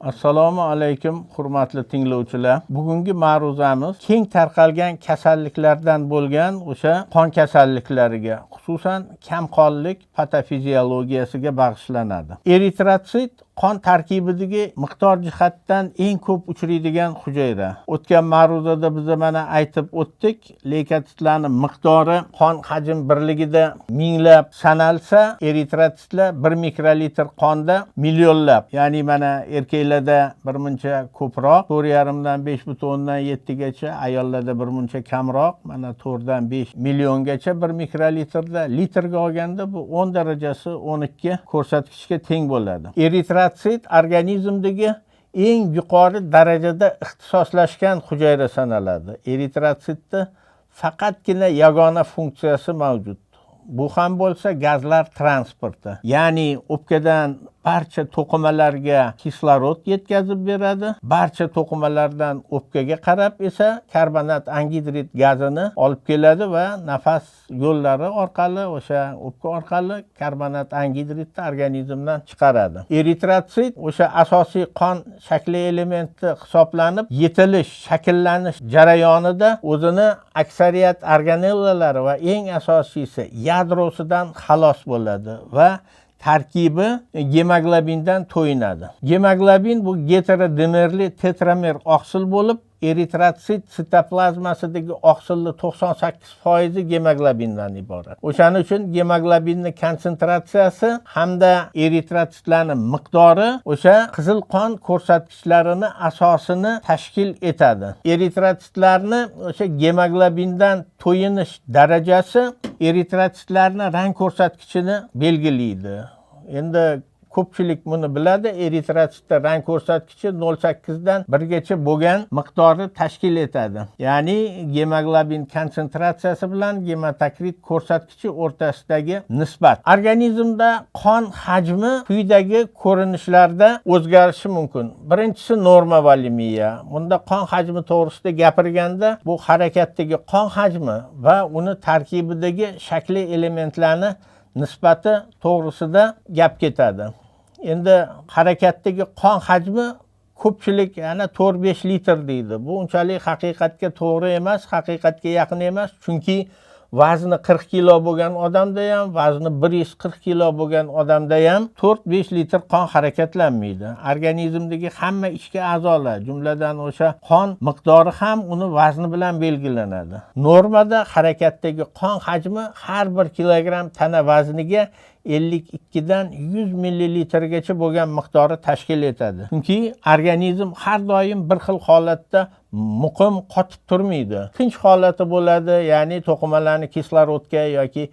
Assalomu alaykum, hurmatli tinglovchilar. Bugungi ma'ruzamiz keng tarqalgan kasalliklardan bo'lgan o'sha qon kasalliklariga, xususan kamqonlik patofiziologiyasiga bag'ishlanadi. Eritritsit qon tarkibidagi miqdor jihatdan eng ko'p uchraydigan hujayra. O'tgan ma'ruzada biz mana aytib o'tdik, leykotitlarning miqdori qon hajm birligida minglab sanalsa, eritritsitlar 1 mikrolitr qonda millionlab, ya'ni mana erkaklarda birmuncha ko'proq, 4,5 dan 5,7 gacha, ayollarda birmuncha kamroq, mana 4 dan 5 milliongacha 1 mikrolitrda, litrga olganda bu 10 darajasi 12 ko'rsatkichga teng bo'ladi. Eritritsit organizmdagi eng yuqori darajada ixtisoslashgan hujayra sanaladi. Eritritsitda faqatgina yagona funksiyasi mavjud. Bu ham bo'lsa gazlar transporti. Ya'ni o'pkadan barcha to'qimalarga kislorod yetkazib beradi. Barcha to'qimalardan o'pkaga qarab esa karbonat angidrid gazini olib keladi va nafas yo'llari orqali, o'sha o'pka orqali karbonat angidridni organizmdan chiqaradi. Eritritsit o'sha asosiy qon shakli elementi hisoblanib, yetilish, shakllanish jarayonida o'zini aksariyat organellalari va eng asosiysi yadrosidan xalos bo'ladi va tarkibi gemoglobindan to'yinadi. Gemoglobin bu heterodimerli tetramer oqsil bo'lib, eritritsit sitoplazmasidagi oqsilning 98% gemoglobindan iborat. O'shaning uchun gemoglobinning konsentratsiyasi hamda eritritsitlarning miqdori o'sha qizil qon ko'rsatkichlarini asosini tashkil etadi. Eritritsitlarni o'sha gemoglobindan to'yinish darajasi eritritsitlarning rang ko'rsatkichini belgilaydi. Endi ko'pchilik buni biladi, eritritsitda rang ko'rsatkichi 0,8 dan 1 gacha bo'lgan miqdorni tashkil etadi. Ya'ni gemoglobin konsentratsiyasi bilan gematokrit ko'rsatkichi o'rtasidagi nisbat. Organizmda qon hajmi quyidagi ko'rinishlarda o'zgarishi mumkin. Birinchisi norma volemiya. Bunda qon hajmi to'g'risida gapirganda bu harakatdagi qon hajmi va uni tarkibidagi shakli elementlarni nisbati to'g'risida gap ketadi. Endi harakatdagi qon hajmi ko'pchilik yana 4-5 litr deydi. Bu unchalik haqiqatga to'g'ri emas, haqiqatga yaqin emas, chunki vazni 40 kilo bo'lgan odamda ham, vazni 140 kilo bo'lgan odamda ham 4-5 litr qon harakatlanmaydi. Organizmdagi hamma ichki a'zolar, jumladan o'sha qon miqdori ham uni vazni bilan belgilanadi. Normada harakatdagi qon hajmi har 1 kilogramm tana vazniga 52 dan 100 millilitrgacha bo'lgan miqdori tashkil etadi. Chunki organizm har doim bir xil holatda muqim qotib turmaydi. Tinch holati bo'ladi, ya'ni to'qimalarni kislorodga yoki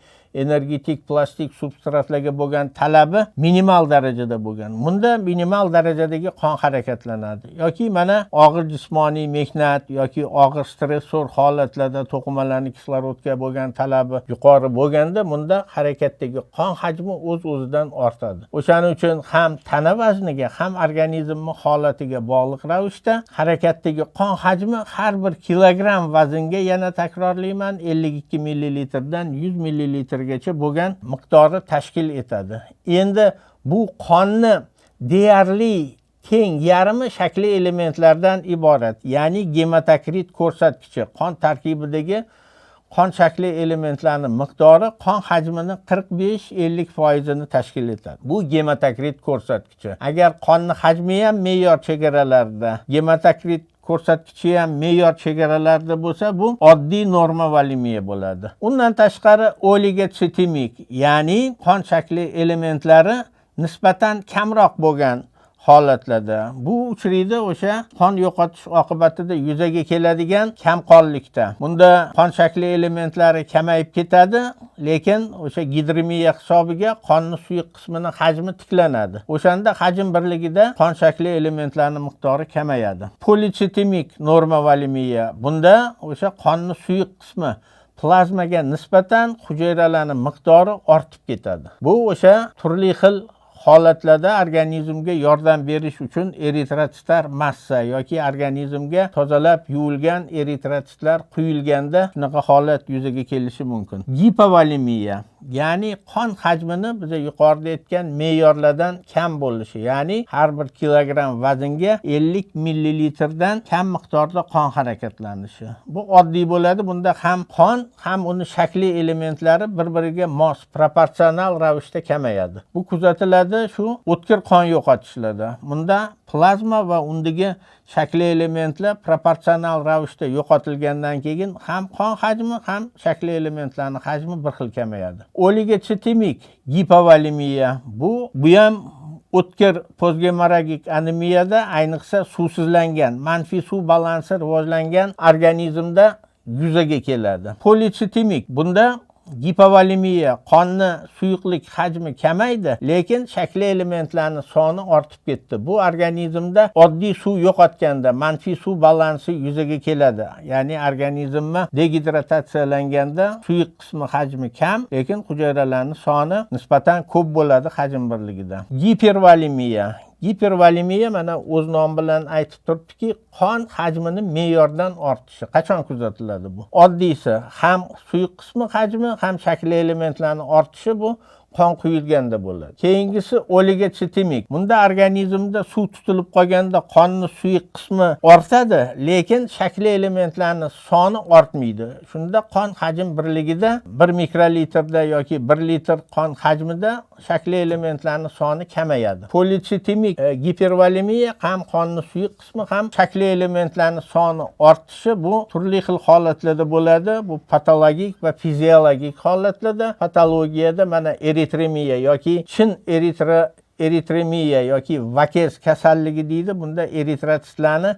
energetik plastik substratlarga bo'lgan talabi minimal darajada bo'lgan. Bunda minimal darajadagi qon harakatlanadi. Yoki mana og'ir jismoniy mehnat yoki og'ir stressor holatlarda to'qimalarni kislorodga bo'lgan talabi yuqori bo'lganda, bunda harakatdagi qon hajmi o'z-o'zidan ortadi. O'shaning uchun ham tana vazniga, ham organizmning holatiga bog'liq ravishda harakatdagi qon hajmi har 1 kilogramm vaznga, yana takrorlayman, 52 millilitrdan 100 millilitrgacha bo'lgan miqdori tashkil etadi. Endi bu qonni deyarli teng yarmi shakli elementlardan iborat. Ya'ni gematokrit ko'rsatkichi, qon tarkibidagi qon shakli elementlarning miqdori qon hajmining 45-50% ni tashkil etadi. Bu gematokrit ko'rsatkichi. Agar qonning hajmi ham me'yor chegaralarda, gematokrit ko'rsatkichi ham me'yor chegaralarda bo'lsa, bu oddiy norma volemiya bo'ladi. Undan tashqari oligotsitemik, ya'ni qon shakli elementlari nisbatan kamroq bo'lgan holatlarda bu uchraydi o'sha qon yo'qotish oqibatida yuzaga keladigan kamqonlikda. Bunda qon shakli elementlari kamayib ketadi, lekin o'sha gidremiya hisobiga qonning suyuq qismining hajmi tiklanadi. O'shanda hajm birligida qon shakli elementlarining miqdori kamayadi. Politsitemik norma volemiya. Bunda o'sha qonning suyuq qismi plazmaga nisbatan hujayralarning miqdori ortib ketadi. Bu o'sha turli xil holatlarda organizmga yordam berish uchun eritritsitlar massa yoki organizmga tozalab yuvilgan eritritsitlar quyilganda shunaqa holat yuzaga kelishi mumkin. Gipovolemiya. ya'ni qon hajmini biz yuqorida aytgan me'yorlardan kam bo'lishi, ya'ni har bir kilogramm vaznga 50 millilitrdan kam miqdorda qon harakatlanishi. Bu oddiy bo'ladi. Bunda ham qon, ham uni shakliy elementlari bir-biriga mos, proporsional ravishda kamayadi. Bu kuzatiladi shu o'tkir qon yo'qotishlarda. Bunda plazma va undagi shakli elementlar proporsional ravishda yo'qotilgandan keyin ham qon hajmi, ham shakli elementlarning hajmi bir xil kamayadi. Oligochitemik gipovolemiya bu ham o'tkir postgemorragik anemiyada, ayniqsa suvsizlangan, manfiy suv balansi rivojlangan organizmda yuzaga keladi. Polichitemik bunda gipovolemiya, qonni suyuqlik hajmi kamaydi, lekin shakli elementlarning soni ortib ketdi. Bu organizmda oddiy suv yo'qotganda manfiy suv balansi yuzaga keladi. Ya'ni organizmni degidratatsiyalanganda suyuq qismi hajmi kam, lekin hujayralarning soni nisbatan ko'p bo'ladi hajm birligida. Gipervolemiya mana o'z nomi bilan aytib turibdiki, qon hajmini me'yordan ortishi. Qachon kuzatiladi bu? Oddiysi ham suyuq qismi hajmi, ham shakli elementlarning ortishi bu qon quyilganda bo'ladi. Keyingisi oligochitemik. Bunda organizmda suv tutilib qolganda qonning suyuq qismi ortadi, lekin shakli elementlarning soni ortmaydi. Shunda qon hajm birligida 1 mikrolitrda yoki 1 litr qon hajmida shakli elementlarning soni kamayadi. Polichitemik gipervolemiya ham qonning suyuq qismi, ham shakli elementlarning soni ortishi. Bu turli xil holatlarda bo'ladi. Bu patologik va fiziologik holatlarda. Patologiyada mana eritremiya yoki chin eritremiya yoki vakez kasalligi deydi. Bunda eritrotsitlarni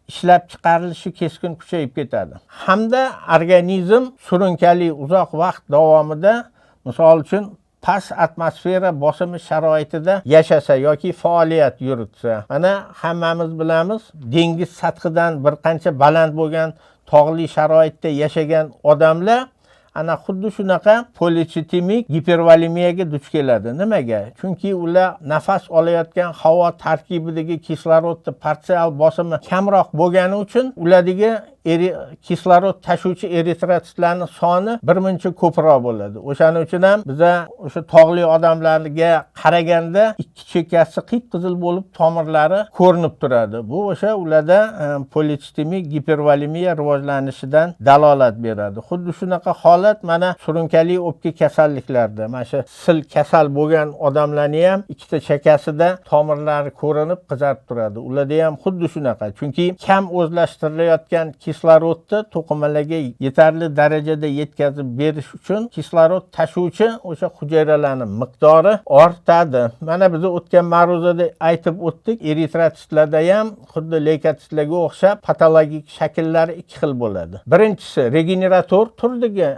ishlab chiqarilishi keskin kuchayib ketadi. Hamda organizm surunkali uzoq vaqt davomida, misol uchun past atmosfera bosimi sharoitida yashasa yoki faoliyat yuritsa, mana hammamiz bilamiz, dengiz sathidan bir qancha baland bo'lgan tog'li sharoitda yashagan odamlar ana xuddi shunaqa polichitemik gipervolemiyaga duch keladi. Nimaga? Chunki ular nafas olayotgan havo tarkibidagi kislorodning parsial bosimi kamroq bo'lgani uchun ulardagi kislorod tashuvchi eritrotsitlarning soni birmuncha ko'proq bo'ladi. O'shaning uchun ham biza o'sha tog'li odamlarga qaraganda ikki chekkasi qip-qizil bo'lib tomirlari ko'rinib turadi. Bu o'sha ularda polichitemik gipervolemiya rivojlanishidan dalolat beradi. Xuddi shunaqa holat mana surunkali o'pka kasalliklarida, mana shu sil kasal bo'lgan odamlarning ham ikkita chekkasida tomirlari ko'rinib qizarib turadi. Ularda ham xuddi shunaqa. Chunki kam o'zlashtirilayotgan kislorodni to'qimalarga yetarli darajada yetkazib berish uchun kislorod tashuvchi o'sha hujayralarning miqdori ortadi. Mana biz o'tgan ma'ruzada aytib o'tdik, eritrotsitlarda ham xuddi leykositlarga o'xshab patologik shakllari ikki xil bo'ladi. Birinchisi regenerator turdagi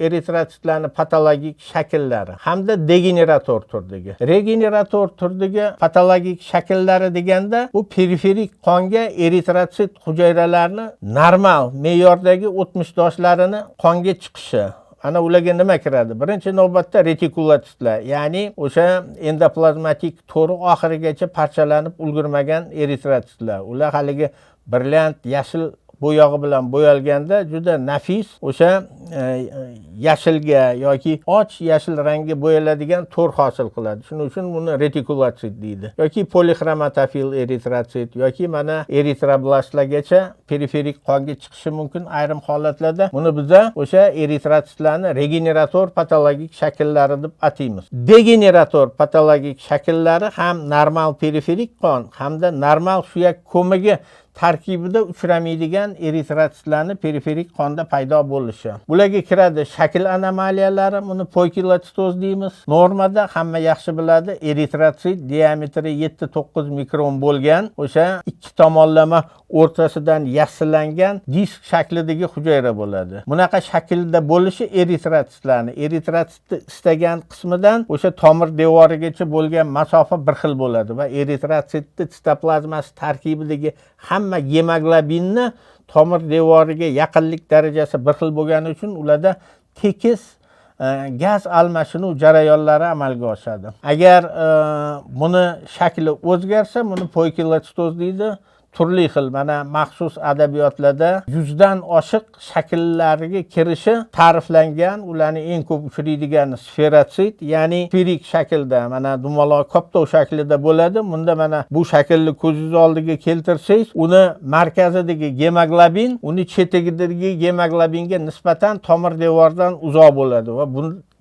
eritrotsitlarning patologik shakllari hamda degenerator turdagi. Regenerator turdagi patologik shakllari deganda bu periferik qonga eritrotsit hujayralarini normal me'yordagi o'tmishdoshlarini qonga chiqishi. Ana ularga nima kiradi? Birinchi navbatda retikulotsitlar, ya'ni o'sha endoplazmatik to'ri oxirigacha parchalanib ulgurmagan eritrotsitlar. Ular haligi brilliant yashil bo'yog'i bilan bo'yalganda juda nafis o'sha yashilga yoki och yashil rangga bo'yaladigan to'r hosil qiladi. Shuning uchun buni retikulotsit deydi. Yoki polixromatofil eritrotsit yoki mana eritroblastlargacha periferik qonga chiqishi mumkin ayrim holatlarda. Buni biza o'sha eritrotsitlarni regenerator patologik shakllari deb ataymiz. Degenerator patologik shakllari ham normal periferik qon hamda normal suyak ko'magi tarkibida uchramaydigan eritrotsitlarni periferik qonda paydo bo'lishi. Bularga kiradi shakl anomaliyalari, buni poikilotitoz deymiz. Normada hamma yaxshi biladi, eritrotsit diametri 7-9 mikron bo'lgan, o'sha ikki tomonlama o'rtasidan yassilangan disk shaklidagi hujayra bo'ladi. Bunaqa shaklda bo'lishi eritrotsitlarni, eritrotsitni istagan qismidan o'sha tomir devorigacha bo'lgan masofa bir xil bo'ladi va eritrotsitni sitoplazmasi tarkibidagi hamma gemoglobinni tomir devoriga yaqinlik darajasi bir xil bo'lgani uchun ularda tekis gaz almashinuv jarayonlari amalga oshadi. Agar buni shakli o'zgarsa, buni poikilotitoz deydi. turli xil mana maxsus adabiyotlarda 100 dan oshiq shakllariga kirishi ta'riflangan. Ularning eng ko'p uchraydigani sferotsid, ya'ni sferik shaklda, mana dumaloq koptov shaklida bo'ladi. Bunda mana bu shaklni ko'zingiz oldiga keltirsangiz, uni markazidagi gemoglobin, uni chetidagi gemoglobinga nisbatan tomir devordan uzoq bo'ladi va bu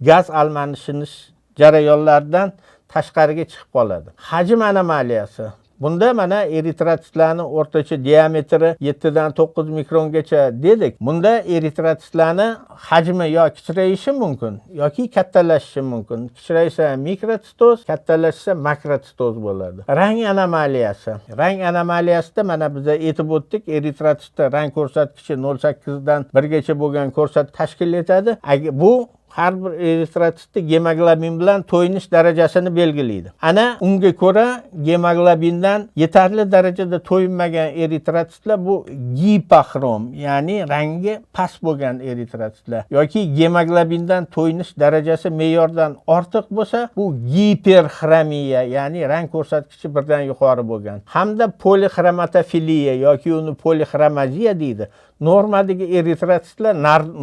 gaz almashish jarayonlaridan tashqariga chiqib qoladi. Hajm anomaliyasi. Bunda mana eritrotitlarning o'rtacha diametri 7 dan 9 mikrongacha dedik. Bunda eritrotitlarning hajmi yo kichrayishi mumkin yoki kattalashishi mumkin. Kichraysa mikrositoz, kattalashsa makrositoz bo'ladi. Rang anomaliyasi. Rang anomaliyasida mana biz aytib o'tdik, eritrotitda rang ko'rsatkichi 0,8 dan 1 gacha bo'lgan ko'rsatkich tashkil etadi. Bu har bir eritrotitda gemoglobin bilan to'yinish darajasini belgilaydi. Ana unga ko'ra gemoglobindan yetarli darajada to'yinmagan eritrotitlar bu gipoxrom, ya'ni rangi past bo'lgan eritrotitlar yoki gemoglobindan to'yinish darajasi me'yordan ortiq bo'lsa, bu giperxromiya, ya'ni rang ko'rsatkichi birdan yuqori bo'lgan. Hamda polixromatofiliya yoki uni polixromaziya deydi. Normadagi eritrotitlar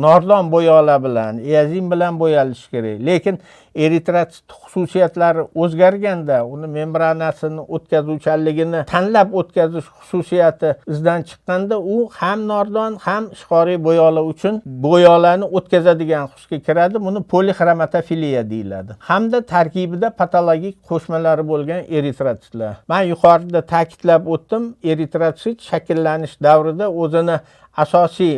nordon bo'yoqlar bilan, eozin bilan bo'yalishi kerak. Lekin eritrosit xususiyatlari o'zgarganda, uni membranasini o'tkazuvchanligini tanlab o'tkazish xususiyati izdan chiqqanda, u ham nordon ham ishqoriy bo'yoqlar uchun bo'yoqlarni o'tkazadigan xusga kiradi. Buni polixromatofiliya deyiladi. Hamda tarkibida patologik qo'shmalari bo'lgan eritrotitlar. Men yuqorida ta'kidlab o'tdim, eritrosit shakllanish davrida o'zini asosiy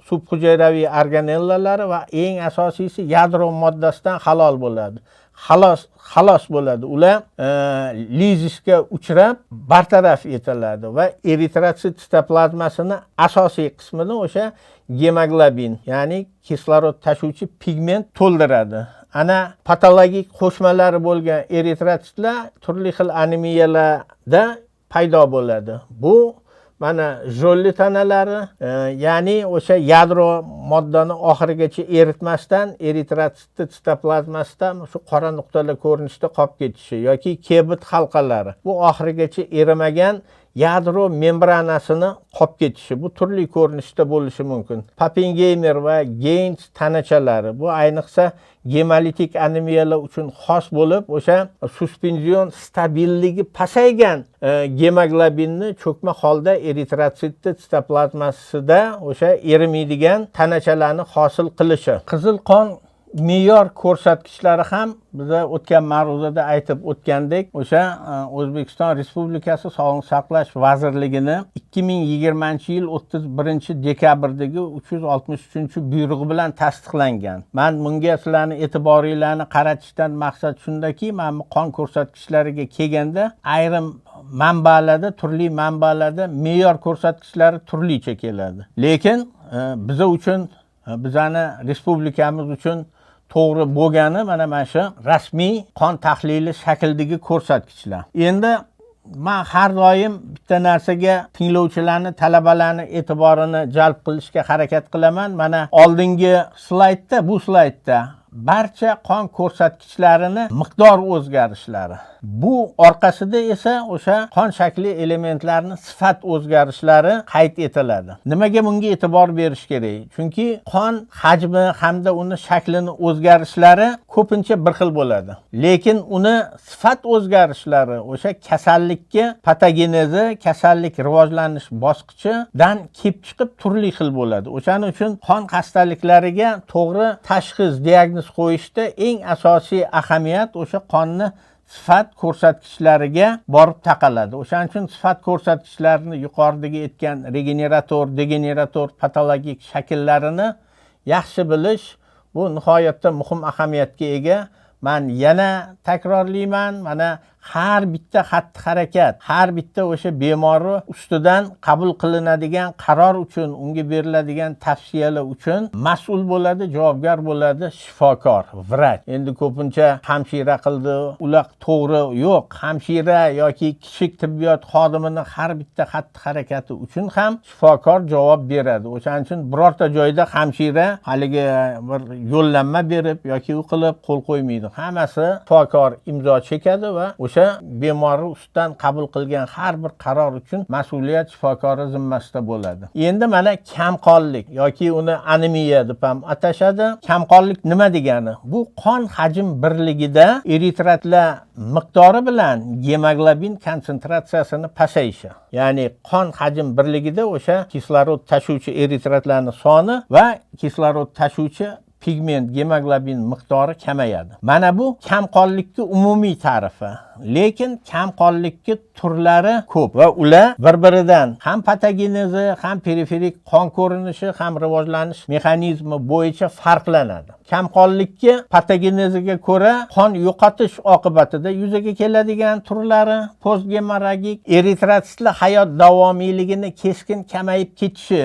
subhujayraviy organellalari va eng asosiysi yadro moddasidan halol bo'ladi. Xalos bo'ladi. Ular lizisga uchrab bartaraf etiladi va eritrotsit sitoplazmasini asosiy qismini o'sha gemoglobin, ya'ni kislorod tashuvchi pigment to'ldiradi. Ana patologik qo'shmalari bo'lgan eritrotitlar turli xil anemiyalarda paydo bo'ladi. Bu mana jolli tanalari, ya'ni o'sha yadro moddani oxirigacha eritmasdan eritrosit sitoplazmasidan shu qora nuqtalar ko'rinishda qolib ketishi yoki kebit halqalari bu oxirigacha erimagan yadro membranasini qolib ketishi, bu turli ko'rinishda bo'lishi mumkin. Pappenheimer va Gaines tanachalari bu ayniqsa gemolitik anemiyalar uchun xos bo'lib, o'sha suspenzion stabilligi pasaygan gemoglobinni cho'kma holda eritrosit sitoplazmasida o'sha erimaydigan tanachalarni hosil qilishi. Qizil qon me'yor ko'rsatkichlari ham biz o'tgan ma'ruzada aytib o'tgandek, o'sha O'zbekiston Respublikasi Sog'liqni saqlash vazirligini 2020-yil 31-dekabrdagi 363-buyrug'i bilan tasdiqlangan. Men bunga sizlarni e'tiboringlarni qaratishdan maqsad shundaki, mana qon ko'rsatkichlariga kelganda ayrim manbalarda, turli manbalarda me'yor ko'rsatkichlari turlicha keladi. Lekin biz uchun, bizani respublikamiz uchun to'g'ri bo'lgani mana shu rasmiy qon tahlili shaklidagi ko'rsatkichlar. Endi men har doim bitta narsaga tinglovchilarni, talabalarni e'tiborini jalb qilishga harakat qilaman. Mana oldingi slaydda, bu slaydda barcha qon ko'rsatkichlarini miqdor o'zgarishlari. Bu orqasida esa o'sha qon shakli elementlarini sifat o'zgarishlari qayd etiladi. Nimaga bunga e'tibor berish kerak? Chunki qon hajmi hamda uni shaklini o'zgarishlari ko'pincha bir xil bo'ladi. Lekin uni sifat o'zgarishlari o'sha kasallikka patogenezi, kasallik rivojlanish bosqichidan kelib chiqib turli xil bo'ladi. O'shaning uchun qon xastaliklariga to'g'ri tashxis, diagnoz qo'yishda eng asosiy ahamiyat o'sha qonni sifat ko'rsatkichlariga borib taqaladi. O'shaning uchun sifat ko'rsatkichlarini yuqoridagi aytgan regenerator, degenerator patologik shakllarini yaxshi bilish bu nihoyatda muhim ahamiyatga ega. Men yana takrorlayman, mana har bitta xatti-harakat, har bitta o'sha bemori ustidan qabul qilinadigan qaror uchun, unga beriladigan tavsiyalar uchun mas'ul bo'ladi, javobgar bo'ladi shifokor, vrach. Endi ko'pincha hamshira qildi, ular to'g'ri yo'q. Hamshira yoki kichik tibbiyot xodimining har bitta xatti-harakati uchun ham shifokor javob beradi. O'shaning uchun birorta joyda hamshira haligi bir yo'llanma berib yoki u qilib qo'l qo'ymaydi. Hammasi shifokor imzo chekadi va o'sha o'sha bemorni ustidan qabul qilgan har bir qaror uchun mas'uliyat shifokori zimmasida bo'ladi. Endi mana kamqonlik yoki uni anemiya deb ham atashadi. Kamqonlik nima degani? Bu qon hajm birligida eritratlar miqdori bilan gemoglobin konsentratsiyasini pasayishi. Ya'ni qon hajm birligida o'sha kislorod tashuvchi eritratlarning soni va kislorod tashuvchi pigment gemoglobin miqdori kamayadi. Mana bu kamqonlikning umumiy ta'rifi. Lekin kamqonlikning turlari ko'p va ular bir-biridan ham patogenezi, ham periferik qon ko'rinishi, ham rivojlanish mexanizmi bo'yicha farqlanadi. Kamqonlikka patogeneziga ko'ra qon yo'qotish oqibatida yuzaga keladigan turlari postgemorragik eritrotsitlar hayot davomiyligini keskin kamayib ketishi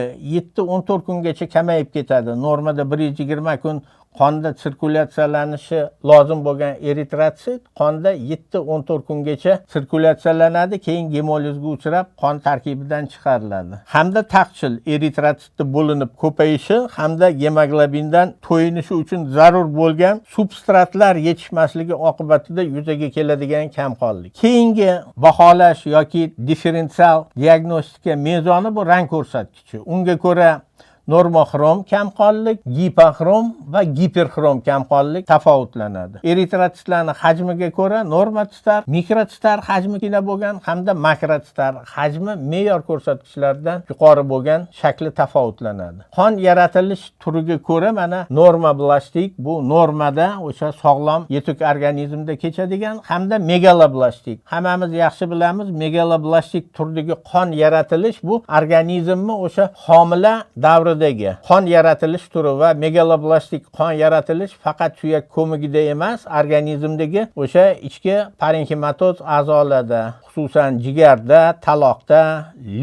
7-14 kungacha kamayib ketadi. Normada 120 kun qonda sirkulyatsiyalanishi lozim bo'lgan eritratsit qonda 7-14 kungacha sirkulyatsiyalanadi, keyin gemolizga uchrab qon tarkibidan chiqariladi. Hamda taqchil eritratsitni bo'linib ko'payishi hamda gemoglobindan to'yinishi uchun zarur bo'lgan substratlar yetishmasligi oqibatida yuzaga keladigan kamqonlik. Keyingi baholash yoki differensial diagnostika mezoni bu rang ko'rsatkichi. Unga ko'ra normoxrom kamqonlik, gipoxrom va giperxrom kamqonlik tafovutlanadi. Eritrotsitlarning hajmiga ko'ra normotsitar, mikrotsitar hajmi kichkina bo'lgan hamda makrotsitar hajmi me'yor ko'rsatkichlaridan yuqori bo'lgan shakli tafovutlanadi. Qon yaratilish turiga ko'ra mana normoblastik bu normada o'sha sog'lom yetuk organizmda kechadigan hamda megaloblastik. Hammamiz yaxshi bilamiz, megaloblastik turdagi qon yaratilish bu organizmni o'sha homila davri qon yaratilish turi va megaloblastik qon yaratilish faqat suyak ko'migida emas, organizmdagi o'sha ichki parenximatoz a'zolarda, xususan jigarda, taloqda,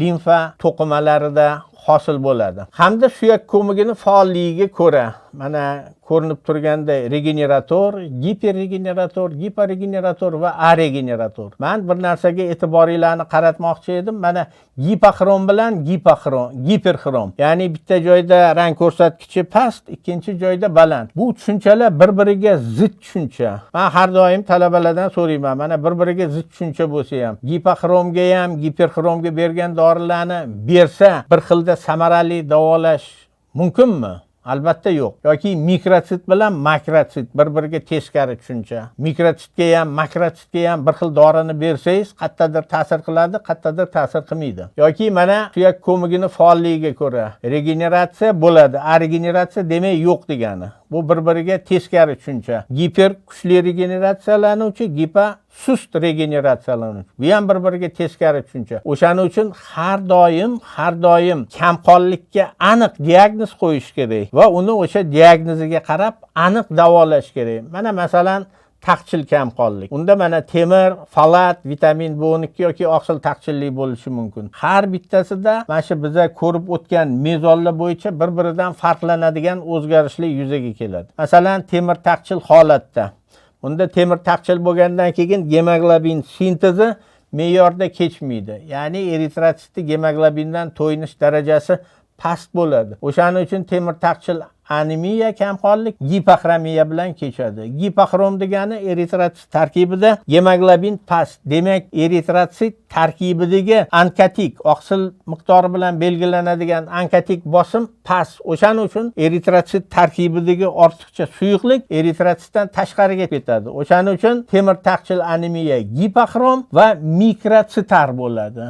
limfa to'qimalarida hosil bo'ladi. Hamda suyak ko'migini faolligiga ko'ra mana ko'rinib turganda regenerator, giperregenerator, giporegenerator va aregenerator. Men bir narsaga e'tiboringlarni qaratmoqchi edim. Mana gipoxrom bilan giperxrom. Ya'ni bitta joyda rang ko'rsatkichi past, ikkinchi joyda baland. Bu tushunchalar bir-biriga zid tushuncha. Men har doim talabalardan so'rayman, mana bir-biriga zid tushuncha bo'lsa ham, gipoxromga ham, giperxromga bergan dorilarni bersa, bir xilda samarali davolash mumkinmi? Albatta yo'q. Yoki mikrotsit bilan makrotsit bir-biriga teskari tushuncha. Mikrotsitga ham, makrotsitga ham bir xil dorini bersangiz, qayerdadir ta'sir qiladi, qayerdadir ta'sir qilmaydi. Yoki mana suyak ko'migini faolligiga ko'ra regeneratsiya bo'ladi, aregeneratsiya demak yo'q degani. Bu bir-biriga teskari tushuncha. Giper kuchli regeneratsiyalanuvchi, gipa sust regeneratsiyalanuvchi. Bu ham bir-biriga teskari tushuncha. O'shaning uchun har doim kamqonlikka aniq diagnoz qo'yish kerak va uni o'sha diagnoziga qarab aniq davolash kerak. Mana masalan taqchil kamqonlik. Unda mana temir, folat, vitamin B12 yoki oqsil taqchillik bo'lishi mumkin. Har bittasida mana shu biza ko'rib o'tgan mezonlar bo'yicha bir-biridan farqlanadigan o'zgarishlar yuzaga keladi. Masalan, temir taqchil holatda. Unda temir taqchil bo'lgandan keyin gemoglobin sintezi me'yorda kechmaydi. Ya'ni eritrotsitni gemoglobindan to'yinish darajasi past bo'ladi. O'shaning uchun temir taqchil anemiya kamqonlik gipoxromiya bilan kechadi. Gipoxrom degani eritratsit tarkibida gemoglobin past. Demak, eritratsit tarkibidagi onkotik oqsil miqdori bilan belgilanadigan onkotik bosim past. O'shaning uchun eritratsit tarkibidagi ortiqcha suyuqlik eritratsitdan tashqariga ketadi. O'shaning uchun temir taqchil anemiya gipoxrom va mikrotsitar bo'ladi.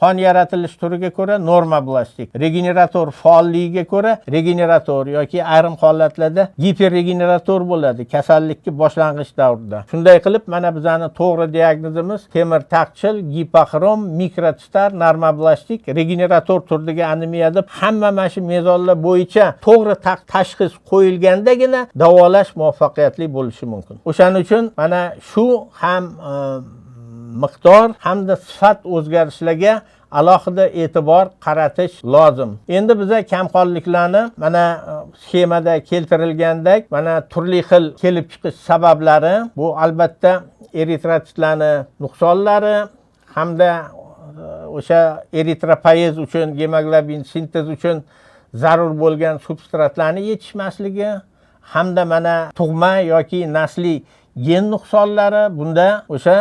Qon yaratilish turiga ko'ra normoblastik, regenerator faolligiga ko'ra regenerator yoki ayrim holatlarda giperregenerator bo'ladi kasallikki boshlang'ich davrida. Shunday qilib, mana bizning to'g'ri diagnozimiz temir taqchil, gipoxrom, mikrotsitar, normoblastik, regenerator turdagi anemiya deb hamma mana shu mezonlar bo'yicha to'g'ri tashxis qo'yilgandagina davolash muvaffaqiyatli bo'lishi mumkin. O'shaning uchun mana shu ham miqdor hamda sifat o'zgarishlarga alohida e'tibor qaratish lozim. Endi biza kamqonliklarni mana sxemada keltirilgandek, mana turli xil kelib chiqish sabablari, bu albatta eritrotsitlarning nuqsonlari hamda o'sha eritropoyez uchun, gemoglobin sintez uchun zarur bo'lgan substratlarning yetishmasligi hamda mana tug'ma yoki nasliy gen nuqsonlari, bunda o'sha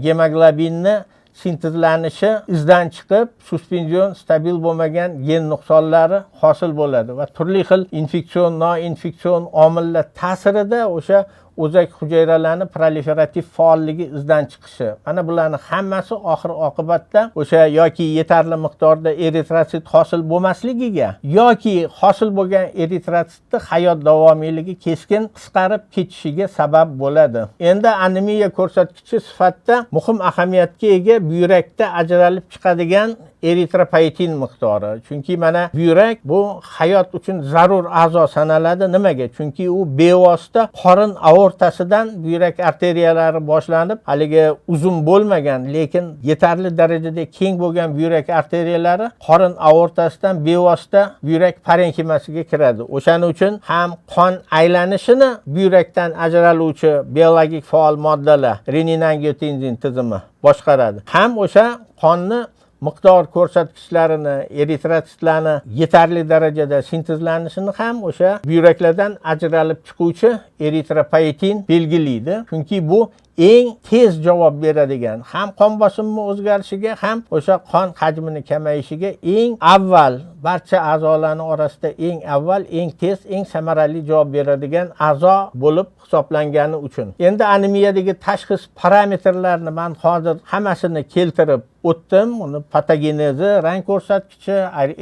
gemoglobinni sintezlanishi izdan chiqib, suspenzion stabil bo'lmagan gen nuqsonlari hosil bo'ladi va turli xil infeksion, noinfeksion omillar ta'sirida o'sha o'zak hujayralarni proliferativ faolligi izdan chiqishi. Mana bularning hammasi oxir oqibatda o'sha yoki yetarli miqdorda eritrosit hosil bo'lmasligiga yoki hosil bo'lgan eritrositni hayot davomiyligi keskin qisqarib ketishiga sabab bo'ladi. Endi anemiya ko'rsatkichi sifatida muhim ahamiyatga ega buyrakda ajralib chiqadigan eritropoetin miqdori. Chunki mana buyrak bu hayot uchun zarur a'zo sanaladi. Nimaga? Chunki u bevosita qorin aortasidan buyrak arteriyalari boshlanib, haligi uzun bo'lmagan, lekin yetarli darajada keng bo'lgan buyrak arteriyalari qorin aortasidan bevosita buyrak parenkimasiga kiradi. O'shaning uchun ham qon aylanishini buyrakdan ajraluvchi biologik faol moddalar, renin-angiotensin tizimi boshqaradi. Ham o'sha qonni miqdor ko'rsatkichlarini, eritrositlarni yetarli darajada sintezlanishini ham o'sha buyraklardan ajralib chiquvchi eritropoetin belgilaydi. Chunki bu eng tez javob beradigan, ham qon bosimi o'zgarishiga, ham o'sha qon hajmini kamayishiga eng avval, barcha a'zolarning orasida eng avval, eng tez, eng samarali javob beradigan a'zo bo'lib hisoblangani uchun. Endi anemiyadagi tashxis parametrlarini men hozir hammasini keltirib o'tdim. Uni patogenezi, rang ko'rsatkichi,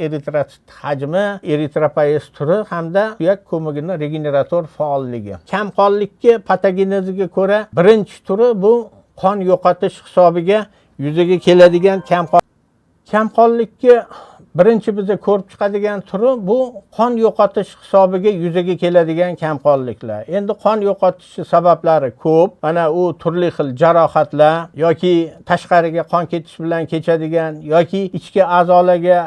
eritrosit hajmi, eritropoez turi hamda suyak ko'magini regenerator faolligi. Kamqonlikka patogeneziga ko'ra birinchi turi bu qon yo'qotish hisobiga yuzaga keladigan kamqonlikka birinchi biza ko'rib chiqadigan turi bu qon yo'qotish hisobiga yuzaga keladigan kamqonliklar. Endi qon yo'qotishi sabablari ko'p. Mana u turli xil jarohatlar yoki tashqariga qon ketish bilan kechadigan yoki ichki a'zolarga,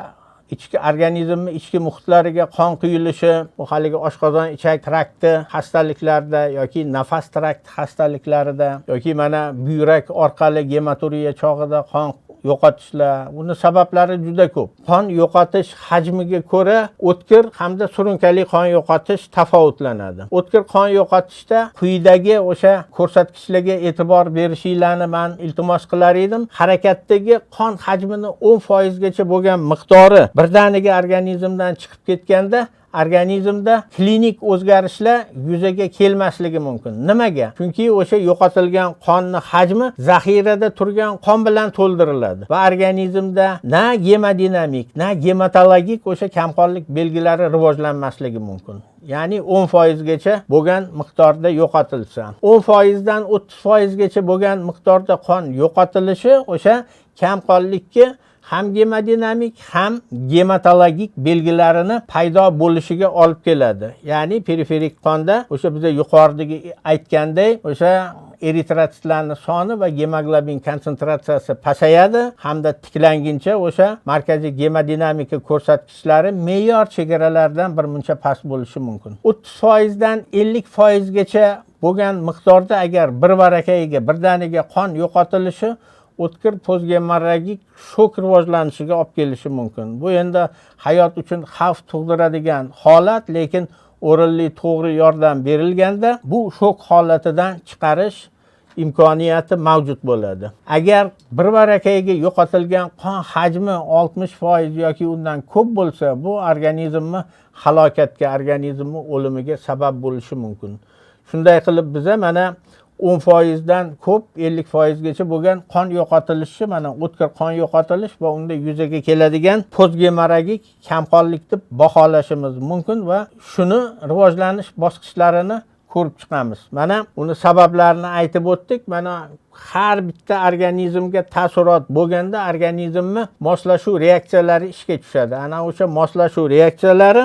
ichki organizmning ichki muhitlariga qon quyilishi, bu haligi oshqozon ichak trakti xastaliklarida yoki nafas trakti xastaliklarida yoki mana buyrak orqali gematuriya chog'ida qon yo'qotishlar. Buni sabablari juda ko'p. Qon yo'qotish hajmiga ko'ra o'tkir hamda surunkali qon yo'qotish tafovutlanadi. O'tkir qon yo'qotishda quyidagi o'sha ko'rsatkichlarga e'tibor berishinglarni men iltimos qilar edim. Harakatdagi qon hajmini 10% gacha bo'lgan miqdori birdaniga organizmdan chiqib ketganda organizmda klinik o'zgarishlar yuzaga kelmasligi mumkin. Nimaga? Chunki o'sha yo'qotilgan qonning hajmi zaxirada turgan qon bilan to'ldiriladi va organizmda na gemodinamik, na gematologik o'sha kamqonlik belgilari rivojlanmasligi mumkin. Ya'ni 10% gacha bo'lgan miqdorda yo'qotilsa, 10% dan 30% gacha bo'lgan miqdorda qon yo'qotilishi o'sha kamqonlikka ham gemodinamik ham gematologik belgilarini paydo bo'lishiga olib keladi. Ya'ni periferik qonda o'sha biz yuqoridagi aytganday o'sha eritrositlarning soni va gemoglobin konsentratsiyasi pasayadi hamda tiklanguncha o'sha markaziy gemodinamika ko'rsatkichlari me'yor chegaralardan bir muncha past bo'lishi mumkin. 30% dan 50% gacha bo'lgan miqdorda agar bir varakayiga birdaniga qon yo'qotilishi o'tkir postgemorragik shok rivojlanishiga olib kelishi mumkin. Bu endi hayot uchun xavf tug'diradigan holat, lekin o'rinli to'g'ri yordam berilganda bu shok holatidan chiqarish imkoniyati mavjud bo'ladi. Agar bir varakayiga yo'qotilgan qon hajmi 60% yoki undan ko'p bo'lsa, bu organizmni halokatga, organizmni o'limiga sabab bo'lishi mumkin. Shunday qilib biza mana 10% dan ko'p 50% gacha bo'lgan qon yo'qotilishi, mana o'tkir qon yo'qotilish va unda yuzaga keladigan postgemorragik kamqonlik deb baholashimiz mumkin va shuni rivojlanish bosqichlarini ko'rib chiqamiz. Mana uni sabablarini aytib o'tdik. Mana har bitta organizmga ta'sirot bo'lganda organizmni moslashuv reaksiyalari ishga tushadi. Ana o'sha moslashuv reaksiyalari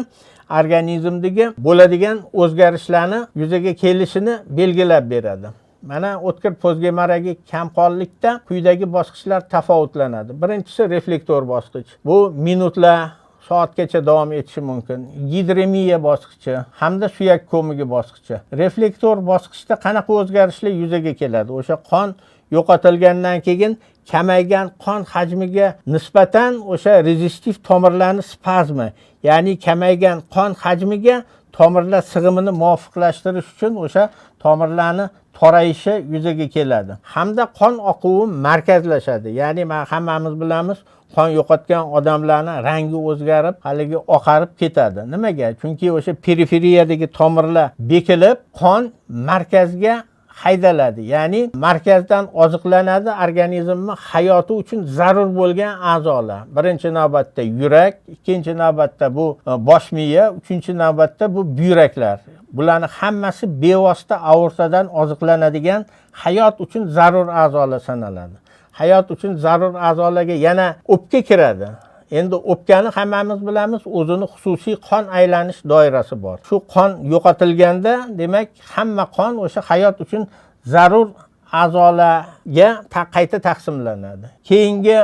organizmdagi bo'ladigan o'zgarishlarni yuzaga kelishini belgilab beradi. Mana o'tkir postgemorragik kamqonlikda quyidagi bosqichlar tafovutlanadi. Birinchisi reflektor bosqich. Bu minutlar, soatgacha davom etishi mumkin. Gidremiya bosqichi hamda suyak ko'magi bosqichi. Reflektor bosqichda qanaqa o'zgarishlar yuzaga keladi? O'sha qon yo'qotilgandan keyin kamaygan qon hajmiga nisbatan o'sha rezistiv tomirlarning spazmi, ya'ni kamaygan qon hajmiga tomirlar sig'imini muvofiqlashtirish uchun o'sha tomirlarni qorayishi yuzaga keladi hamda qon oquvi markazlashadi. Ya'ni hammamiz bilamiz, qon yo'qotgan odamlarning rangi o'zgarib, haligi oqarib ketadi. Nimaga? Chunki o'sha periferiyadagi tomirlar bekilib, qon markazga haydaladi. Ya'ni markazdan oziqlanadi organizmning hayoti uchun zarur bo'lgan a'zolar. Birinchi navbatda yurak, ikkinchi navbatda bu bosh miya, uchinchi navbatda bu buyraklar. Bularning hammasi bevosita aortadan oziqlanadigan hayot uchun zarur a'zolar sanaladi. Hayot uchun zarur a'zolarga yana o'pka kiradi. Endi o'pkani hammamiz bilamiz, o'zini xususiy qon aylanish doirasi bor. Shu qon yo'qotilganda, demak, hamma qon o'sha hayot uchun zarur a'zolarga qayta taqsimlanadi. Keyingi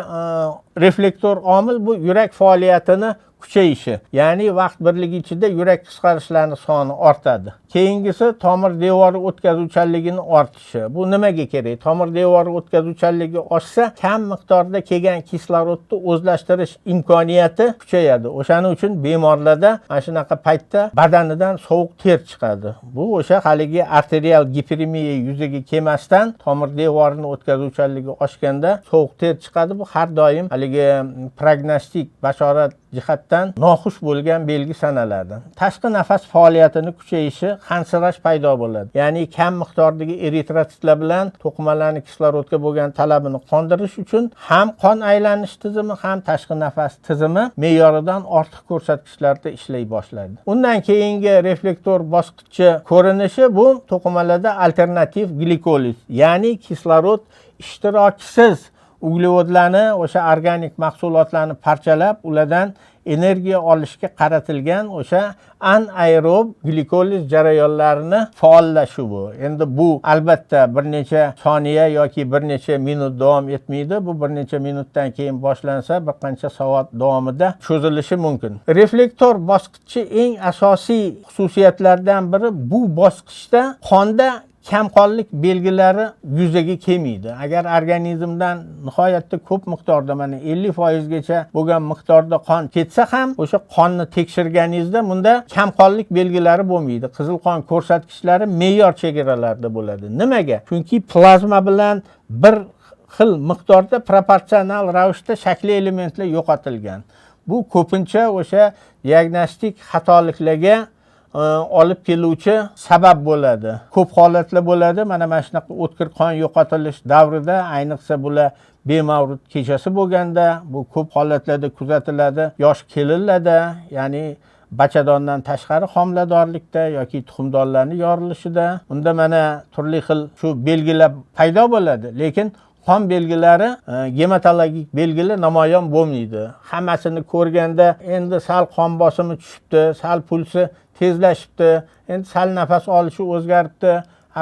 reflektor omil bu yurak faoliyatini kuchayishi. Ya'ni vaqt birligi ichida yurak qisqarishlarining soni ortadi. Keyingisi tomir devori o'tkazuvchanligining ortishi. Bu nimaga kerak? Tomir devori o'tkazuvchanligi oshsa, kam miqdorda kelgan kislorodni o'zlashtirish imkoniyati kuchayadi. O'shaning uchun bemorlarda mana shunaqa paytda badanidan sovuq ter chiqadi. Bu o'sha haligi arterial giperemiya yuzaga kelmasdan tomir devorining o'tkazuvchanligi oshganda sovuq ter chiqadi. Bu har doim haligi prognostik bashorat jihatdan noxush bo'lgan belgi sanaladi. Tashqi nafas faoliyatini kuchayishi, hansirash paydo bo'ladi. Ya'ni kam miqdordagi eritrositlar bilan to'qimalarning kislorodga bo'lgan talabini qondirish uchun ham qon aylanish tizimi, ham tashqi nafas tizimi me'yoridan ortiq ko'rsatkichlarda ishlay boshlaydi. Undan keyingi reflektor bosqichi ko'rinishi bu to'qimalarda alternativ glikoliz, ya'ni kislorod ishtirokisiz uglevodlarni, o'sha organik mahsulotlarni parchalab, ulardan energiya olishga qaratilgan o'sha anaerob glikoliz jarayonlarini faollashuvi. Endi bu albatta bir necha soniya yoki bir necha minut davom etmaydi. Bu bir necha minutdan keyin boshlansa, bir qancha soat davomida cho'zilishi mumkin. Reflektor bosqichi eng asosiy xususiyatlardan biri, bu bosqichda qonda kamqonlik belgilari yuzaga kelmaydi. Agar organizmdan nihoyatda ko'p miqdorda, mana 50% gacha bo'lgan miqdorda qon ketsa ham, o'sha qonni tekshirganingizda bunda kamqonlik belgilari bo'lmaydi. Qizil qon ko'rsatkichlari me'yor chegaralarda bo'ladi. Nimaga? Chunki plazma bilan bir xil miqdorda proporsional ravishda shakli elementlar yo'qotilgan. Bu ko'pincha o'sha diagnostik xatoliklarga olib keluvchi sabab bo'ladi. Ko'p holatlar bo'ladi. Mana shunaqa o'tkir qon yo'qotilish davrida, ayniqsa bular bemavrid kechasi bo'lganda, bu ko'p holatlarda kuzatiladi. Yosh kelinlarda, ya'ni bachadondan tashqari homiladorlikda yoki tuxumdonlarning yorilishida, unda mana turli xil shu belgilar paydo bo'ladi. Lekin qon belgilari, gematologik belgilar namoyon bo'lmaydi. Hammasini ko'rganda endi sal qon bosimi tushibdi, sal pulsi tezlashibdi, endi sal nafas olishi o'zgaribdi.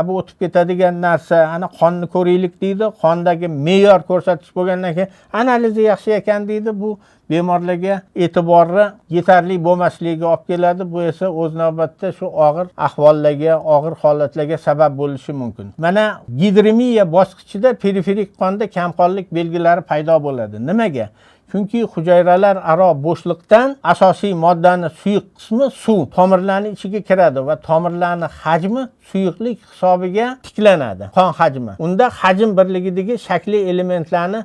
Bu o'tib ketadigan narsa, ana qonni ko'raylik deydi. Qondagi me'yor ko'rsatkich bo'lgandan keyin analizi yaxshi ekan deydi. Bu bemorlarga e'tiborni yetarli bo'lmasligiga olib keladi. Bu esa o'z navbatida shu og'ir ahvollarga, og'ir holatlarga sabab bo'lishi mumkin. Mana gidremiya bosqichida periferik qonda kamqonlik belgilari paydo bo'ladi. Nimaga? Chunki hujayralar aro bo'shliqdan asosiy moddaning suyuq qismi suv tomirlarning ichiga kiradi va tomirlarning hajmi suyuqlik hisobiga tiklanadi, qon hajmi. Unda hajm birligidagi shakli elementlarning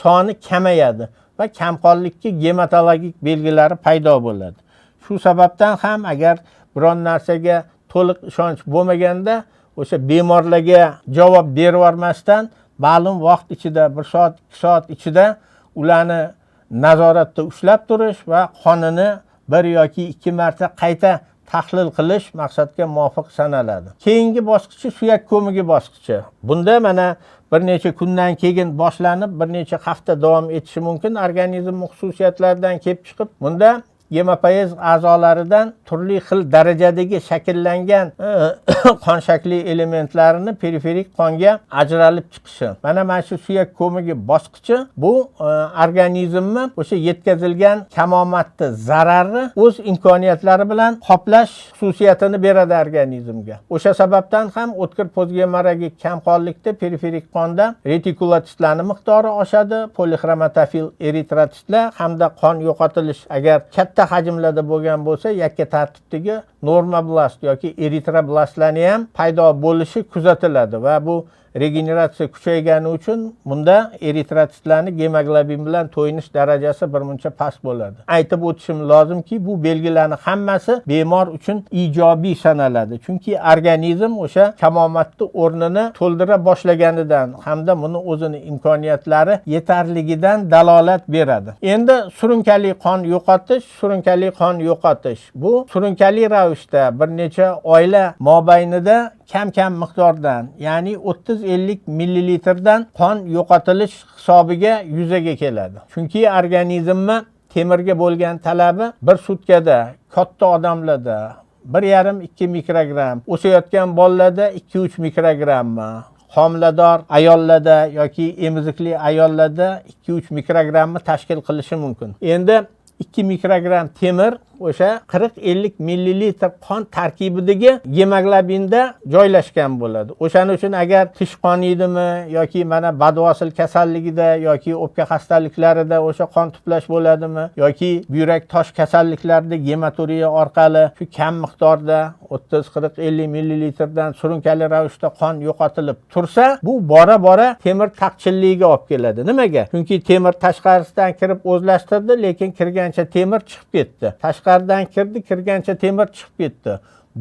soni kamayadi va kamqonlikka gematologik belgilari paydo bo'ladi. Shu sababdan ham agar biron narsaga to'liq ishonch bo'lmaganda, o'sha bemorlarga javob berib yubormasdan ma'lum vaqt ichida, 1 soat, 2 soat ichida ularni nazoratda ushlab turish va qonini 1 yoki 2 marta qayta tahlil qilish maqsadga muvofiq sanaladi. Keyingi bosqichi suyak ko'migi bosqichi. Bunda mana bir necha kundan keyin boshlanib, bir necha hafta davom etishi mumkin. Organizm xususiyatlaridan kelib chiqib, bunda gemopoyez a'zolaridan turli xil darajadagi shakllangan qon shakli elementlarini periferik qonga ajralib chiqishi. Mana shu suyak ko'migi bosqichi bu organizmni o'sha yetkazilgan kamomatni zararni o'z imkoniyatlari bilan qoplash xususiyatini beradi organizmga. O'sha sababdan ham o'tkir postgemorragik kamqonlikda periferik qonda retikulotsitlarning miqdori oshadi, polixromatofil eritrositlar hamda qon yo'qotilish agar katta katta hajmlarda bo'lgan bo'lsa, yakka tartibdagi normoblast yoki eritroblastlarni ham paydo bo'lishi kuzatiladi va bu regeneratsiya kuchaygani uchun bunda eritrotitlarning gemoglobin bilan to'yinish darajasi birmuncha past bo'ladi. Aytib o'tishim lozimki, bu belgilarning hammasi bemor uchun ijobiy sanaladi. Chunki organizm o'sha kamomatni o'rnini to'ldira boshlaganidan hamda buni o'zini imkoniyatlari yetarligidan dalolat beradi. Endi surunkali qon yo'qotish bu surunkali ravishda bir necha oylar mobaynida kam miqdordan, ya'ni 30-50 millilitrdan qon yo'qotilish hisobiga yuzaga keladi. Chunki organizmni temirga bo'lgan talabi bir sutkada katta odamlarda 1,5-2 mikrogramm, o'sayotgan bolalarda 2-3 mikrogrammi, homilador ayollarda yoki emizikli ayollarda 2-3 mikrogrammi tashkil qilishi mumkin. Endi 2 mikrogramm temir o'sha 40-50 millilitr qon tarkibidagi gemoglobinda joylashgan bo'ladi. O'shaning uchun agar tish qoniydimi yoki mana badvosil kasalligida yoki o'pka xastaliklarida o'sha qon to'plash bo'ladimi yoki buyrak tosh kasalliklarida gematoriya orqali shu kam miqdorda 30-40-50 millilitrdan surunkali ravishda qon yo'qotilib tursa, bu bora temir taqchilligiga olib keladi. Nimaga? Chunki temir tashqarisidan kirib o'zlashtirdi, lekin kirgancha temir chiqib ketdi. Tashqaridan kirgancha temir chiqib ketdi.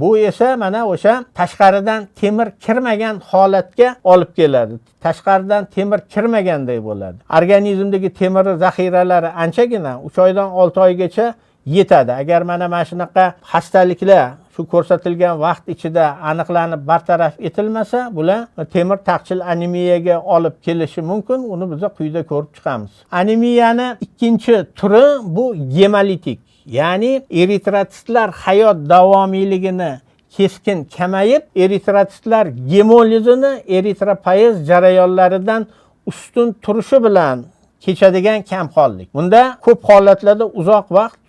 Bu esa mana o'sha tashqaridan temir kirmagan holatga olib keladi. Tashqaridan temir kirmaganday bo'ladi. Organizmdagi temir zaxiralari anchagina 3 oydan 6 oygacha yetadi. Agar mana shunaqa xastaliklar shu ko'rsatilgan vaqt ichida aniqlanib bartaraf etilmasa, bular temir taqchil anemiyaga olib kelishi mumkin. Uni biz quyida ko'rib chiqamiz. Anemiyani ikkinchi turi bu gemolitik. Ya'ni eritrotitlar hayot davomiyligini keskin kamayib, eritrotitlar gemolizini eritropoyez jarayonlaridan ustun turishi bilan kechadigan kamqonlik. Bunda ko'p holatlarda uzoq vaqt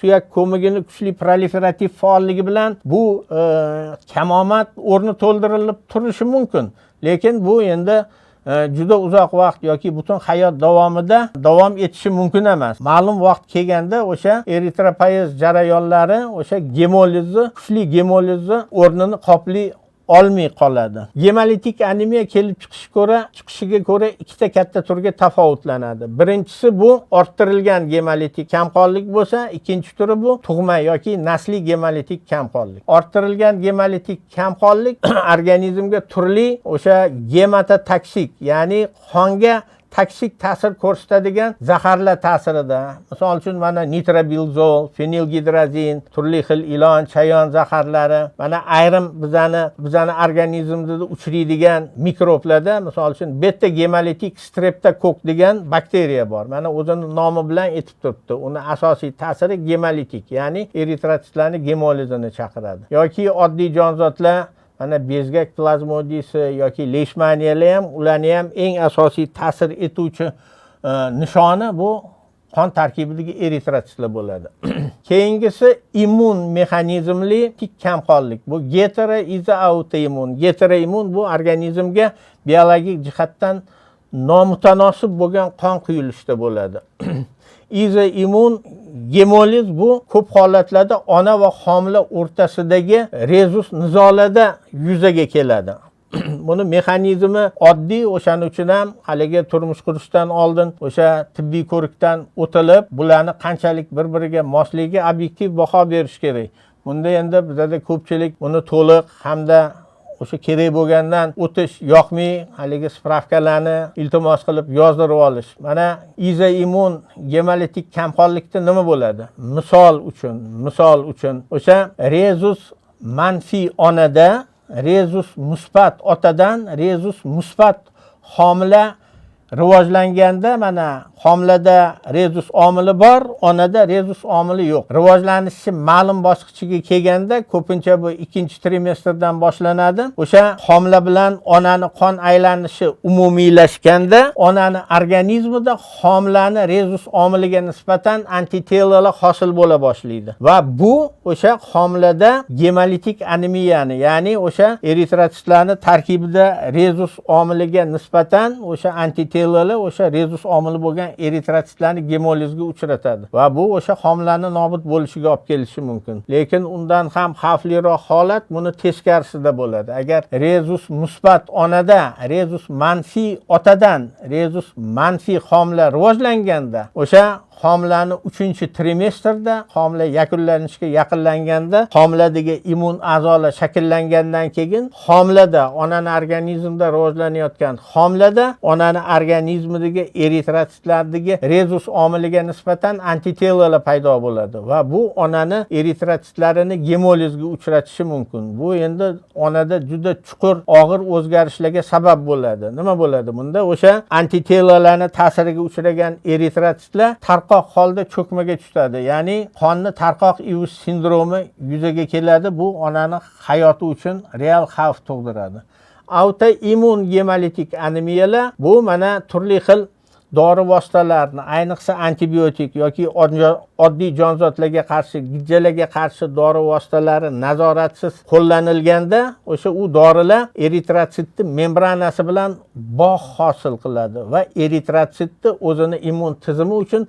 suyak ko'migini kuchli proliferativ faolligi bilan bu kamomat o'rni to'ldirilib turishi mumkin. Lekin bu endi juda uzoq vaqt yoki butun hayot davomida davom etishi mumkin emas. Ma'lum vaqt kelganda o'sha eritropoyez jarayonlari o'sha kuchli gemolizni o'rnini qoplay olmay qoladi. Gemolitik anemiya kelib chiqishiga ko'ra ikkita katta turga tafovutlanadi. Birinchisi bu orttirilgan gemolitik kamqonlik bo'lsa, ikkinchi turi bu tug'ma yoki nasliy gemolitik kamqonlik. Orttirilgan gemolitik kamqonlik organizmga turli o'sha gematotoksik, ya'ni qonga toksik ta'sir ko'rsatadigan zaharlar ta'sirida. Misol uchun mana nitrobilzol, fenilgidrazin, turli xil ilon, chayon zaharlari, mana ayrim bizani organizmimizda uchraydigan mikroblarda, misol uchun beta gemolitik streptokok degan bakteriya bor. Mana o'zining nomi bilan aytib turibdi. Uni asosiy ta'siri gemolitik, ya'ni eritrotitlarning gemolizini chaqiradi. Yoki oddiy jonzotlar mana bezgak plazmodiyasi yoki leishmaniyalar ham, ularni ham eng asosiy ta'sir etuvchi nishoni bu qon tarkibidagi eritrotitlar bo'ladi. Keyingisi immun mexanizmli tik kamqonlik. Bu heteroizoautoimmun. Heteroimmun bu organizmga biologik jihatdan nomutanosib bo'lgan qon quyilishda bo'ladi. Izoimmun gemoliz bu ko'p holatlarda ona va homila o'rtasidagi rezus nizolarda yuzaga keladi. Buni mexanizmi oddiy, o'shaning uchun ham haligi turmush qurishdan oldin o'sha tibbiy ko'rikdan o'tilib, bularni qanchalik bir-biriga mosligiga obyektiv baho berish kerak. Bunda endi bizda ko'pchilik buni to'liq hamda o'sha kerak bo'lgandan o'tish yoqmay, haligi spravkalarni iltimos qilib yozdirib olish. Mana izoimmun gemolitik kamqonlikda nima bo'ladi? Misol uchun o'sha rezus manfiy onada, rezus musbat otadan rezus musbat homila rivojlanganda, mana homilada rezus omili bor, onada rezus omili yo'q. Rivojlanishi ma'lum bosqichiga kelganda ko'pincha bu 2-trimestrdan boshlanadi. O'sha homila bilan onani qon aylanishi umumiylashganda, onani organizmida homilani rezus omiliga nisbatan antitelalar hosil bo'la boshlaydi. Va bu o'sha homilada gemolitik anemiyani, ya'ni o'sha eritrotitlarning tarkibida rezus omiliga nisbatan o'sha antitelalar antitelalar o'sha rezus omili bo'lgan eritrositlarni gemolizga uchratadi va bu o'sha homilani nobud bo'lishiga olib kelishi mumkin. Lekin undan ham xavfliroq holat buni teskarisida bo'ladi. Agar rezus musbat onada, rezus manfiy otadan, rezus manfiy homila rivojlanganda, o'sha homilani 3-trimestrda, homila yakunlanishga yaqinlanganda, homiladagi immun a'zolar shakllangandan keyin homilada onani organizmida rivojlanayotgan homilada onani organizmidagi eritrositlardagi rezus omiliga nisbatan antitelalar paydo bo'ladi va bu onani eritrositlarini gemolizga uchratishi mumkin. Bu endi onada juda chuqur og'ir o'zgarishlarga sabab bo'ladi. Nima bo'ladi? Bunda o'sha antitelalarning ta'siriga uchragan eritrositlar tarqoq holda cho'kmaga tushadi. Ya'ni qonni tarqoq ivish sindromi yuzaga keladi. Bu onani hayoti uchun real xavf tug'diradi. Autoimmun gemolitik anemiyalar bu mana turli xil dori vositalarini, ayniqsa antibiotik yoki oddiy jonzotlarga qarshi, gijjalarga qarshi dori vositalari nazoratsiz qo'llanilganda, o'sha u dorilar eritrotsitni membranasi bilan bog' hosil qiladi va eritrotsitni o'zini immun tizimi uchun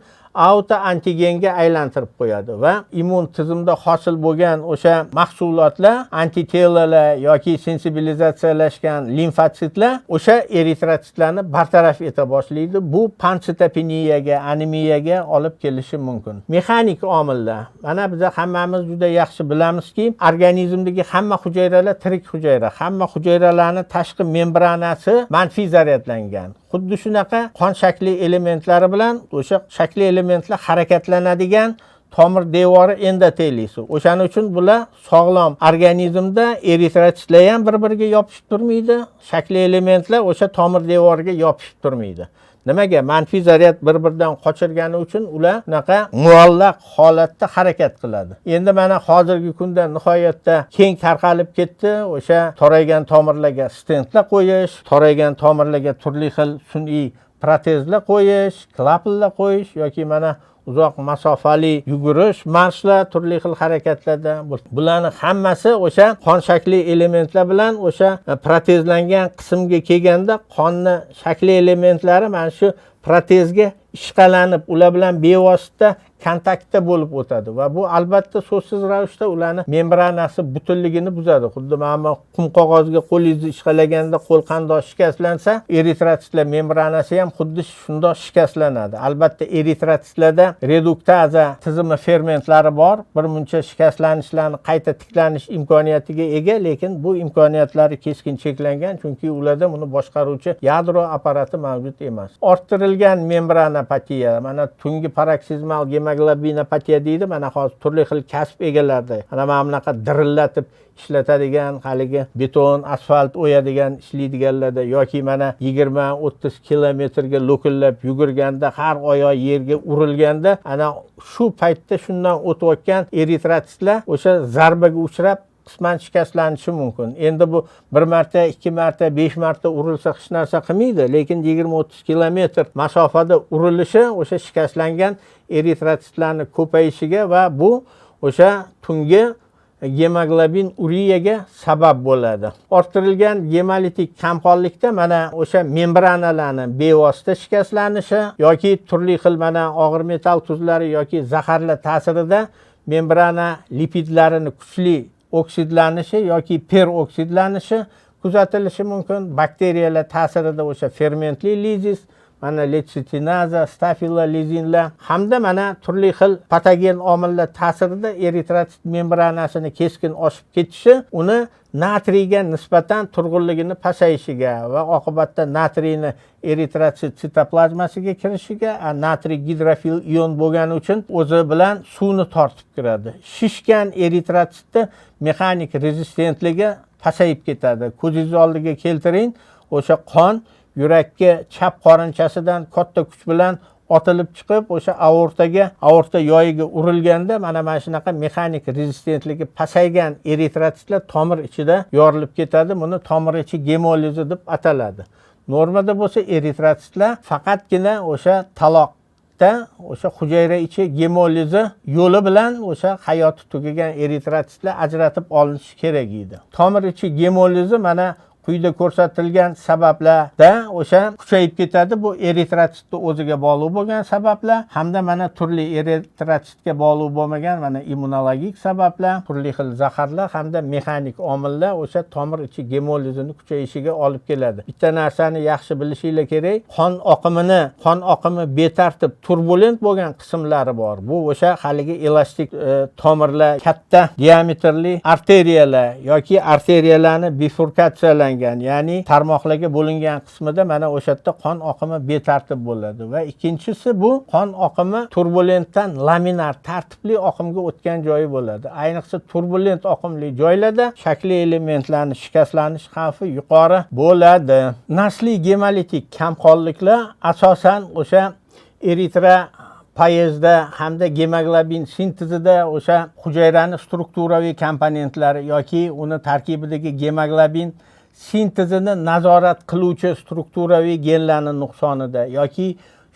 auto antigenga aylantirib qo'yadi va immun tizimda hosil bo'lgan o'sha mahsulotlar, antitelalar yoki sensibilizatsiyalashgan limfotsitlar o'sha eritrotsitlarni bartaraf eta boshlaydi. Bu pantsitopeniyaga, anemiyaga olib kelishi mumkin. Mexanik omillar. Mana biz hammamiz juda yaxshi bilamizki, organizmdagi hamma hujayralar tirik hujayra. Hamma hujayralarning tashqi membranasi manfiy zaryadlangan. Xuddi shunaqa qon shakli elementlari bilan o'sha shakli elementlar harakatlanadigan tomir devori endotelisi. O'shaning uchun bular sog'lom organizmda eritrotsitlar ham bir-biriga yopishib turmaydi. Shakli elementlar o'sha tomir devoriga yopishib turmaydi. Nimaga? Manfiy zaryad bir-biridan qochirgani uchun ular bunaqa muallaq holatda harakat qiladi. Endi mana hozirgi kunda nihoyatda keng tarqalib ketdi o'sha toraygan tomirlarga stentlar qo'yish, toraygan tomirlarga turli xil sun'iy protezlar qo'yish, klapellar qo'yish yoki mana uzoq masofali yugurish, marshlar, turli xil harakatlarda. Bularning hammasi o'sha qon shakli elementlar bilan o'sha protezlangan qismga kelganda qonni shakli elementlari mana shu protezga ishqalanib, ular bilan bevosita kontaktda bo'lib o'tadi va bu albatta so'zsiz ravishda ularni membranasi butunligini buzadi. Xuddi mana qum qog'ozga qo'lingizni ishqalaganda qo'l qandoq shikastlansa, eritrotsitlar membranasi ham xuddi shundoq shikastlanadi. Albatta eritrotsitlarda reduktaza tizimi fermentlari bor. Birmuncha shikastlanishlarni qayta tiklanish imkoniyatiga ega, lekin bu imkoniyatlari keskin cheklangan, chunki ularda buni boshqaruvchi yadro apparati mavjud emas. Orttirilgan membranopatiya, mana tungi paroksizmal hemoglobinopatiya deydi. Mana hozir turli xil kasb egalarida mana bunaqa dirillatib ishlatadigan, haligi beton, asfalt o'yadigan ishlaydiganlarda yoki mana 20-30 kilometrga lo'killab yugurganda, har oyoq yerga urilganda, ana shu paytda shundan o'tayotgan eritrotsitlar o'sha zarbaga uchrab qisman shikastlanishi mumkin. Endi bu 1 marta, 2 marta, 5 marta urilsa hech narsa qilmaydi, lekin 20-30 kilometr masofada urilishi o'sha shikastlangan eritrotsitlarning ko'payishiga va bu o'sha tungi gemoglobin uriyaga sabab bo'ladi. Orttirilgan gemolitik kamqonlikda mana o'sha membranalarning bevosita shikastlanishi yoki turli xil mana og'ir metall tuzlari yoki zaharlar ta'sirida membrana lipidlarining kuchli oksidlanishi yoki peroksidlanishi kuzatilishi mumkin. Bakteriyalar ta'sirida o'sha fermentli lizis, mana lechitinaza, stafilolizinlar hamda mana turli xil patogen omillar ta'sirida eritrotsit membranasini keskin oshib ketishi uni natriyga nisbatan turg'unligini pasayishiga va oqibatda natriyni eritrotsit sitoplazmasiga kirishiga, natriy gidrofil ion bo'lgani uchun o'zi bilan suvni tortib kiradi. Shishgan eritrotsitni mexanik rezistentligi pasayib ketadi. Ko'zingiz oldiga keltiring, o'sha qon yurakka chap qorinchasidan katta kuch bilan otilib chiqib o'sha aorta yoyiga urilganda mana shunaqa mexanik rezistentligi pasaygan eritrotsitlar tomir ichida yorilib ketadi. Buni tomir ichi gemolizi deb ataladi. Normada bo'lsa eritrotsitlar faqatgina o'sha taloqda o'sha hujayra ichi gemolizi yo'li bilan o'sha hayoti tugagan eritrotsitlar ajratib olinishi kerak edi. Tomir ichi gemolizi mana quyida ko'rsatilgan sabablarda o'sha kuchayib ketadi. Bu eritrotsitni o'ziga bog'liq bo'lgan sabablar hamda mana turli eritrotsitga bog'liq bo'lmagan mana immunologik sabablar, turli xil zaharlar hamda mexanik omillar o'sha tomir ichi gemolizini kuchayishiga olib keladi. Bitta narsani yaxshi bilishinglar kerak, qon oqimi betartib, turbulent bo'lgan qismlari bor. Bu o'sha haligi elastik tomirlar, katta diametrli arteriyalar yoki arteriyalarni bifurkatsiyalangan, ya'ni tarmoqlarga bo'lingan qismida mana o'sha yerda qon oqimi betartib bo'ladi va ikkinchisi bu qon oqimi turbulentdan laminar tartibli oqimga o'tgan joyi bo'ladi. Ayniqsa turbulent oqimli joylarda shakli elementlarning shikastlanish xavfi yuqori bo'ladi. Nasliy gemolitik kamqonliklar asosan o'sha eritropoyezda hamda gemoglobin sintezida o'sha hujayraning strukturaviy komponentlari yoki uni tarkibidagi gemoglobin sintezini nazorat qiluvchi strukturaviy genlarning nuqsonida yoki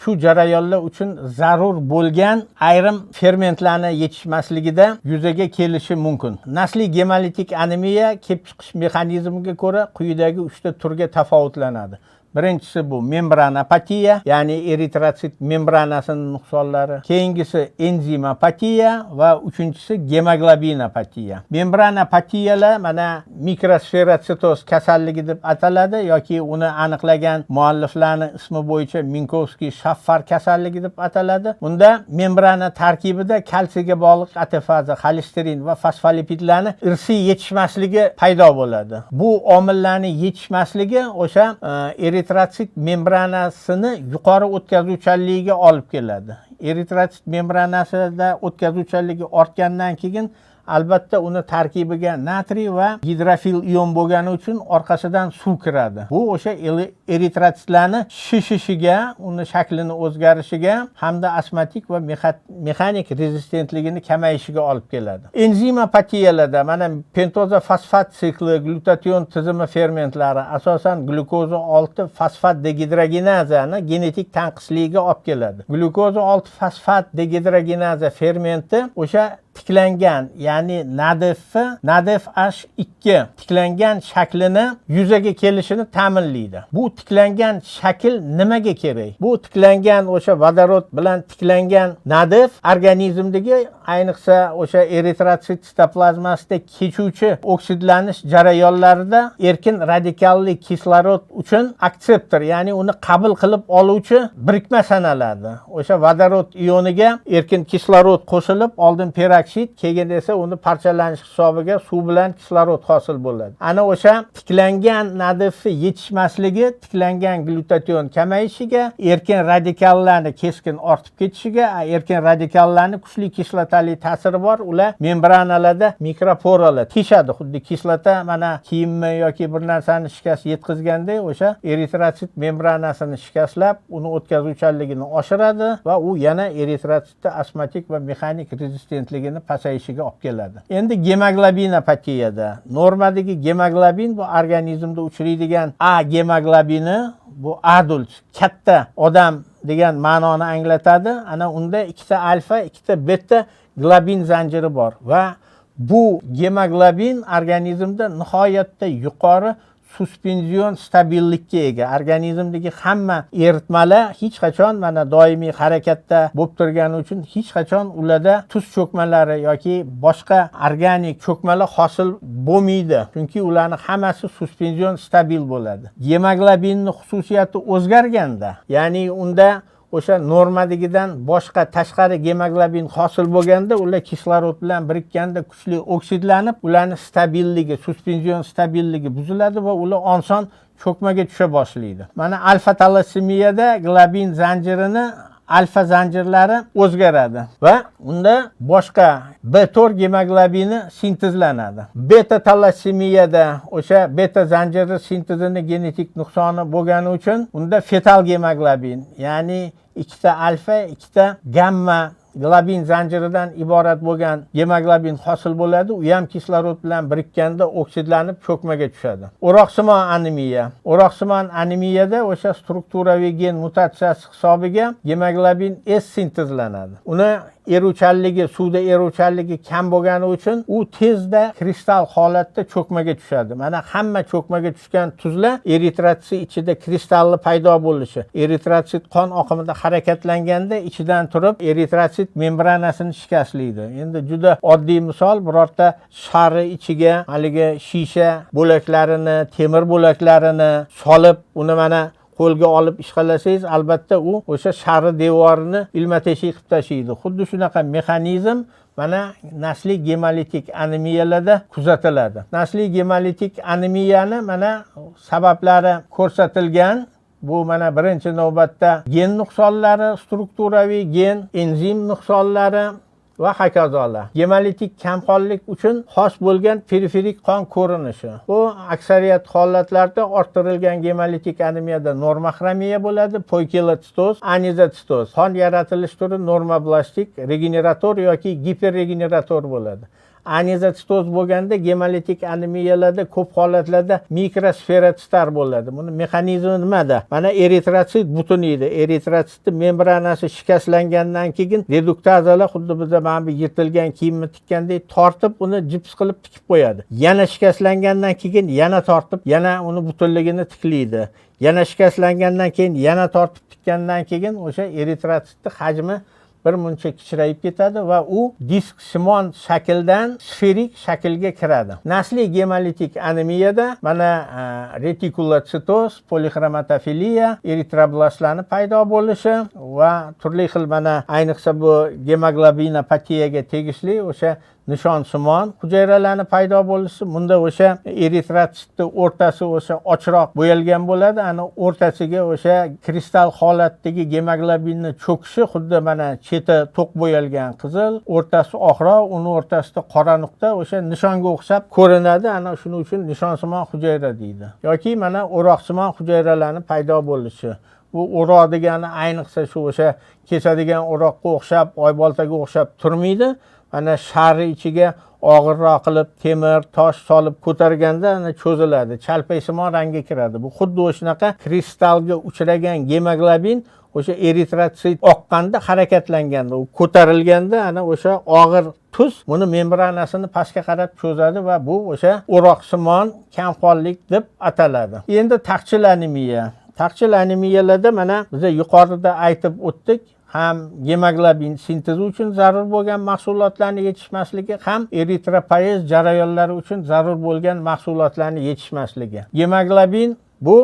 shu jarayonlar uchun zarur bo'lgan ayrim fermentlarni yetishmasligida yuzaga kelishi mumkin. Nasliy gemolitik anemiya kelib chiqish mexanizmiga ko'ra quyidagi 3 ta turga tafovutlanadi. Birinchisi bu membranopatiya, ya'ni eritrotsit membranasining nuqsonlari. Keyingisi enzimopatiya va uchinchisi gemoglobinopatiya. Membranopatiyalar mana mikrosferotsitoz kasalligi deb ataladi yoki uni aniqlagan mualliflarning ismi bo'yicha Minkowski-Shaffer kasalligi deb ataladi. Unda membrana tarkibida kalsiyga bog'liq atofaza, xolesterin va fosfolipidlarning irsiy yetishmasligi paydo bo'ladi. Bu omillarning yetishmasligi o'sha eritrotsit membranasini yuqori o'tkazuvchanligiga olib keladi. Eritrotsit membranasida o'tkazuvchanligi ortgandan keyin albatta uni tarkibiga natriy va gidrofil ion bo'lgani uchun orqasidan suv kiradi. Bu o'sha eritrotsitlarni shishishiga, uni shaklini o'zgarishiga hamda astmatik va mexanik rezistentligini kamayishiga olib keladi. Enzimopatiyalarda mana pentoza fosfat sikli glutation tizimi fermentlari asosan glyukoza 6 fosfat degidrogenazani genetik tanqisligiga olib keladi. Glyukoza 6 fosfat degidrogenaza fermenti o'sha tiklangan, ya'ni NADF-H2 tiklangan shaklini yuzaga kelishini ta'minlaydi. Bu tiklangan shakl nimaga kerak? Bu tiklangan o'sha vodorod bilan tiklangan NADF organizmdagi ayniqsa o'sha eritrotsit sitoplazmasida kechuvchi oksidlanish jarayonlarida erkin radikalli kislorod uchun akseptor, ya'ni uni qabul qilib oluvchi birikma sanaladi. O'sha vodorod ioniga erkin kislorod qo'shilib oldin peroksid, keyin esa uni parchalanish hisobiga suv bilan kislorod hosil bo'ladi. Ana o'sha tiklangan NADF yetishmasligi tiklangan glutation kamayishiga, erkin radikallarning keskin ortib ketishiga, erkin radikallarning kuchli kislotali ta'siri bor. Ular membranalarda mikroporalar teshadi. Xuddi kislota mana kiyimni yoki bir narsani shikast yetkazganda o'sha eritrotsit membranasini shikastlab, uni o'tkazuvchanligini oshiradi va u yana eritrotsitda astmatik va mexanik rezistentligini pasayishiga olib keladi. Endi gemoglobinopatiyada normadagi gemoglobin bu organizmda uchraydigan A gemoglobini, bu adult, katta odam degan ma'noni anglatadi. Ana unda ikkita alfa, ikkita beta globin zanjiri bor va bu gemoglobin organizmda nihoyatda yuqori suspenzion stabillikka ega. Organizmdagi hamma eritmalar hech qachon mana doimiy harakatda bo'lib turgani uchun hech qachon ularda tuz cho'kmalari yoki boshqa organik cho'kmalar hosil bo'lmaydi. Chunki ularning hammasi suspenzion stabil bo'ladi. Gemoglobinning xususiyati o'zgarganda, ya'ni unda o'sha normadagidan boshqa tashqari gemoglobin hosil bo'lganda, ular kislorod bilan birikkanda kuchli oksidlanib, ularning stabilligi, suspenzion stabilligi buziladi va ular oson cho'kmaga tusha boshlaydi. Mana alfa talassemiyada globin zanjirini alfa zanjirlari o'zgaradi va unda boshqa B4 gemoglobini sintezlanadi. Beta talassemiyada o'sha beta zanjiri sintezini genetik nuqsoni bo'lgani uchun unda fetal gemoglobin, ya'ni ikkita alfa, ikkita gamma globin zanjiridan iborat bo'lgan gemoglobin hosil bo'ladi. U ham kislorod bilan birikkanda oksidlanib cho'kmaga tushadi. O'roqsimon anemiya. O'roqsimon anemiyada o'sha strukturaviy gen mutatsiyasi hisobiga gemoglobin S sintezlanadi. Uni eruvchanligi, suvda eruvchanligi kam bo'lgani uchun u tezda kristal holatda cho'kmaga tushadi. Mana hamma cho'kmaga tushgan tuzlar eritritsit ichida kristalli paydo bo'lishi. Eritritsit qon oqimida harakatlanganda ichidan turib eritritsit membranasini shikastlaydi. Endi juda oddiy misol, birorta shari ichiga haligi shisha bo'laklarini, temir bo'laklarini solib, uni mana qo'lga olib ishqalasangiz, albatta u o'sha shari devorini ilma-teshik qilib tashlaydi. Xuddi shunaqa mexanizm mana nasliy gemolitik anemiyalarda kuzatiladi. Nasliy gemolitik anemiyani mana sabablari ko'rsatilgan. Bu mana birinchi navbatda gen nuqsonlari, strukturaviy gen, enzim nuqsonlari va hokazolar. Gemolitik kamqonlik uchun xos bo'lgan periferik qon ko'rinishi. Bu aksariyat holatlarda orttirilgan gemolitik anemiyada normoxromiya bo'ladi, poikilotsitoz, anizotsitoz. Qon yaratilish turi normoblastik, regenerator yoki giperregenerator bo'ladi. Anizotsitoz bo'lganda gemolitik anemiyalarda ko'p holatlarda mikrosferotsitar bo'ladi. Buni mexanizmi nimada? Mana eritritsit butuniydi. Eritritsit membranasi shikastlangandan keyin reduktazalar xuddi bizda mana bu yirtilgan kiyimni tikkandek tortib, uni jips qilib tikib qo'yadi. Yana shikastlangandan keyin yana tortib, yana uni butunligini tiklaydi. Yana shikastlangandan keyin yana tortib tikkandan keyin o'sha eritritsitning hajmi bir muncha kichrayib ketadi va u disksimon shakldan sferik shaklga kiradi. Nasliy gemolitik anemiyada mana retikulotsitoz, polixromatofiliya, eritroblastlarning paydo bo'lishi va turli xil mana ayniqsa bu gemoglobinopatiyaga tegishli o'sha nishonsimon hujayralarning paydo bo'lishi, bunda o'sha eritritsitning o'rtasi o'sha ochroq bo'yalgan bo'ladi. Ana o'rtasiga o'sha kristal holatdagi gemoglobinni cho'kishi xuddi mana cheti to'q bo'yalgan qizil, o'rtasi oqroq, uni o'rtasida qora nuqta o'sha nishonga o'xshab ko'rinadi. Ana shuning uchun nishonsimon hujayra deydi. Yoki mana o'roqsimon hujayralarning paydo bo'lishi. Bu o'roq degani ayniqsa shu o'sha kesadigan o'roqqa o'xshab, oyboltaga o'xshab turmaydi. Ana shari ichiga og'irroq qilib temir, tosh solib ko'targanda ana cho'ziladi, chalpaysimon rangga kiradi. Bu xuddi o'shanaqa kristalga uchragan gemoglobin o'sha eritritsit oqqanda harakatlanganda, u ko'tarilganda ana o'sha og'ir tuz buni membranasini pastga qarab cho'zadi va bu o'sha o'roqsimon kamqonlik deb ataladi. Endi taqchil anemiya. Taqchil anemiyalarda mana biz yuqorida aytib o'tdik, ham gemoglobin sintezi uchun zarur bo'lgan mahsulotlarni yetishmasligi, ham eritropoyez jarayonlari uchun zarur bo'lgan mahsulotlarni yetishmasligi. Gemoglobin bu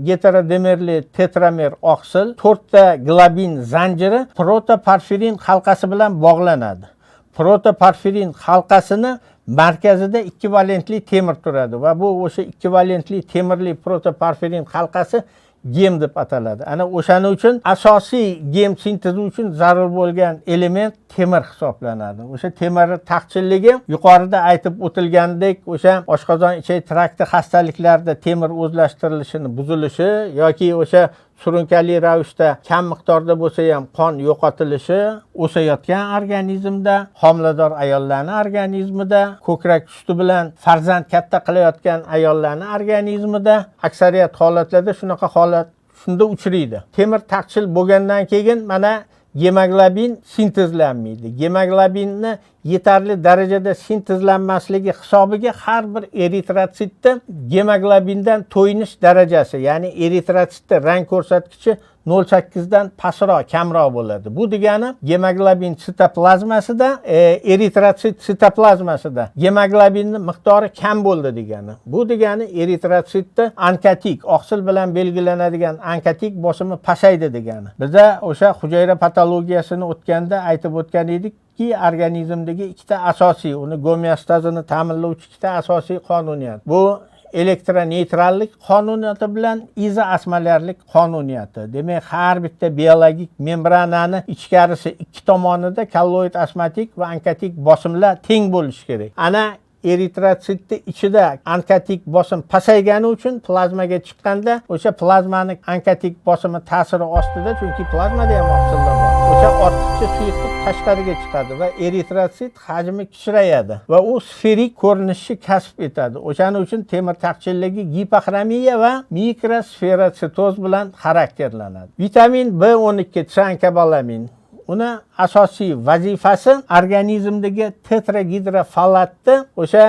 heterodemerli tetramer oqsil 4 ta globin zanjiri protoporfirin halqasi bilan bog'lanadi. Protoporfirin halqasini markazida ekvivalentli temir turadi va bu o'sha ekvivalentli temirli protoporfirin halqasi gem deb ataladi. Ana o'shaning uchun asosiy gem sintezi uchun zarur bo'lgan element temir hisoblanadi. O'sha temir taqchilligi yuqorida aytib o'tilgandek, o'sha oshqozon ichak trakti xastaliklarida temir o'zlashtirilishini buzilishi yoki o'sha surunkali ravishda kam miqdorda bo'lsa ham qon yo'qotilishi, o'sayotgan organizmda, homilador ayollarning organizmida, ko'krak suti bilan farzand katta qilayotgan ayollarning organizmida aksariyat holatlarda shunaqa holat shunda uchraydi. Temir taqchil bo'lgandan keyin mana gemoglobin sintezlanmaydi. Gemoglobinni yetarli darajada sintezlanmasligi hisobiga har bir eritritsitda gemoglobindan to'yinish darajasi, ya'ni eritritsitda rang ko'rsatkichi 0,8 dan pastroq, kamroq bo'ladi. Bu degani gemoglobin sitoplazmasida, eritritsit sitoplazmasida gemoglobinning miqdori kam bo'ldi degani. Bu degani eritritsitda onkotik, oqsil bilan belgilanadigan onkotik bosimi pasaydi degani. Bizda o'sha hujayra patologiyasini o'tganda aytib o'tgan edikki, organizmdagi ikkita asosiy, uni gomeostazini ta'minlovchi ikkita asosiy qonuniyat. Bu elektroneytrallik qonuniyati bilan izoosmolarlik qonuniyati. Demak, har bitta biologik membranani ichkarisi ikki tomonida kolloid osmotik va onkotik bosimlar teng bo'lishi kerak. Ana eritritsitning ichida onkotik bosim pasaygani uchun plazmaga chiqqanda o'sha plazmaning onkotik bosimi ta'siri ostida, chunki plazmada ham oqsillar bor. O'sha ortiqcha suyuqlik tashqariga chiqadi va eritritsit hajmi kichrayadi va u sferik ko'rinishni kasb etadi. O'shaning uchun temir taqchilligi gipoxromiya va mikrosferotsitoz bilan xarakterlanadi. Vitamin B12 trankobalamin uni asosiy vazifasi organizmdagi tetragidrofolatni o'sha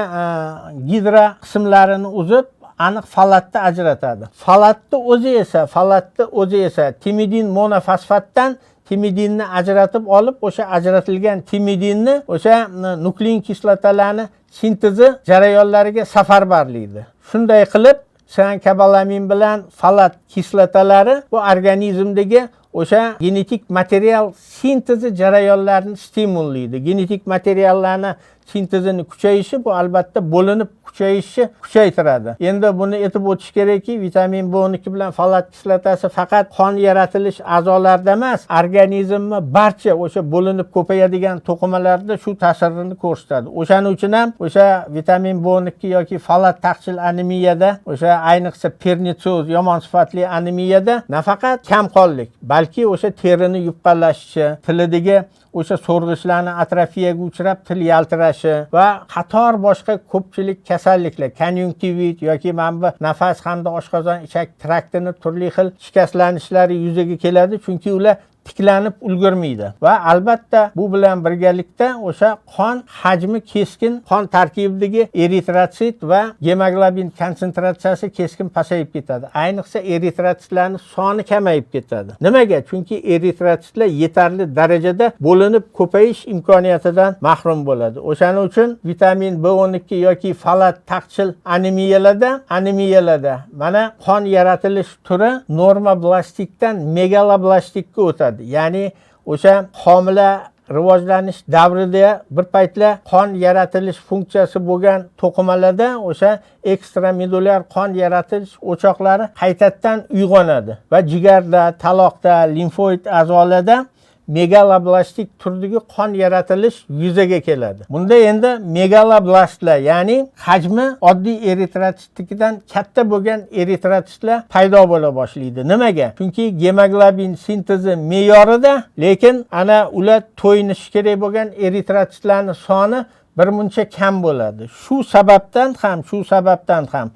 gidro qismlarini uzib aniq folatni ajratadi. Folatni o'zi esa timidin monofosfatdan timidinni ajratib olib, o'sha ajratilgan timidinni o'sha nuklein kislotalarni sintezi jarayonlariga safarbarlaydi. Shunday qilib, siankobalamin bilan folat kislotalari bu organizmdagi o'sha genetik material sintezi jarayonlarini stimullaydi. Genetik materiallarni sintezini kuchayishi bu albatta bo'linib kuchaytiradi. Endi buni aytib o'tish kerakki, vitamin B12 bilan folat kislotasi faqat qon yaratilish a'zolarida emas, organizmni barcha o'sha bo'linib ko'payadigan to'qimalarda shu ta'sirini ko'rsatadi. O'shaning uchun ham o'sha vitamin B12 yoki folat taqchil anemiyada, o'sha ayniqsa pernitsioz yomon sifatli anemiyada nafaqat kamqonlik, balki o'sha terining yupqalashishi, tilidagi o'sha so'rg'ichlarni atrofiyaga uchrab til yaltirashi va qator boshqa ko'pchilik kasalliklar, konyunktivit yoki mana nafas hamda oshqozon ichak traktini turli xil shikastlanishlari yuzaga keladi, chunki ular tiklanib ulgurmaydi. Va albatta bu bilan birgalikda o'sha qon hajmi keskin, qon tarkibidagi eritritsit va gemoglobin konsentratsiyasi keskin pasayib ketadi. Ayniqsa eritritsitlarning soni kamayib ketadi. Nimaga? Chunki eritritsitlar yetarli darajada bo'linib ko'payish imkoniyatidan mahrum bo'ladi. O'shaning uchun vitamin B12 yoki folat taqchil anemiyalarda mana qon yaratilish turi normoblastikdan megaloblastikka o'tadi. Ya'ni o'sha homila rivojlanish davrida bir paytlar qon yaratilish funksiyasi bo'lgan to'qimalarda o'sha ekstramedulyar qon yaratish o'choqlari qaytadan uyg'onadi va jigarda, taloqda, limfoid a'zolarda megaloblastik turdagi qon yaratilish yuzaga keladi. Bunda endi megaloblastlar, ya'ni hajmi oddiy eritritsitnikidan katta bo'lgan eritritsitlar paydo bo'la boshlaydi. Nimaga? Chunki gemoglobin sintezi me'yorida, lekin ana ular to'yinishi kerak bo'lgan eritritsitlarning soni bir muncha kam bo'ladi. Shu sababdan ham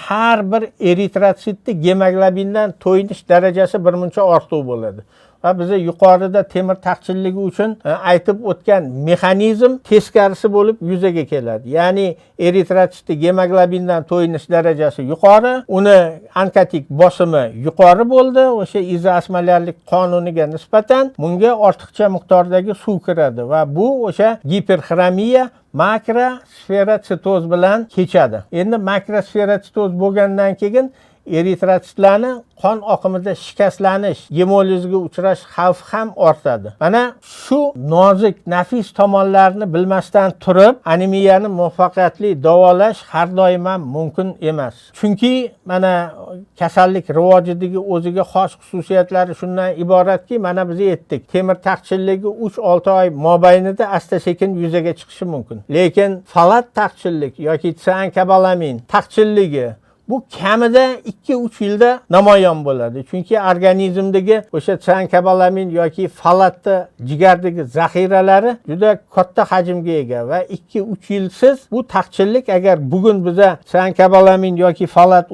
har bir eritritsitni gemoglobindan to'yinish darajasi bir muncha ortuv bo'ladi. Va biz yuqorida temir taqchilligi uchun aytib o'tgan mexanizm teskarisi bo'lib yuzaga keladi. Ya'ni eritritsitni gemoglobindan to'yinish darajasi yuqori, uni onkotik bosimi yuqori bo'ldi. O'sha izoosmolarlik qonuniga nisbatan bunga ortiqcha miqdordagi suv kiradi va bu o'sha giperxromiya makrosferotsitoz bilan kechadi. Endi makrosferotsitoz bo'lgandan keyin eritritsitlarni qon oqimida shikastlanish, gemolizga uchrash xavfi ham ortadi. Mana shu nozik, nafis tomonlarni bilmasdan turib, anemiyani muvaffaqiyatli davolash har doim ham mumkin emas. Chunki mana kasallik rivojidagi o'ziga xos xususiyatlari shundan iboratki, mana biz aytdik, temir taqchilligi 3-6 oy mobaynida asta-sekin yuzaga chiqishi mumkin. Lekin folat taqchillik yoki siankobalamin taqchilligi bu kamida 2-3 yilda namoyon bo'ladi. Chunki organizmdagi o'sha siankobalamin yoki folatni jigardagi zaxiralari juda katta hajmga ega va 2-3 yilsiz bu taqchillik agar bugun biza siankobalamin yoki folat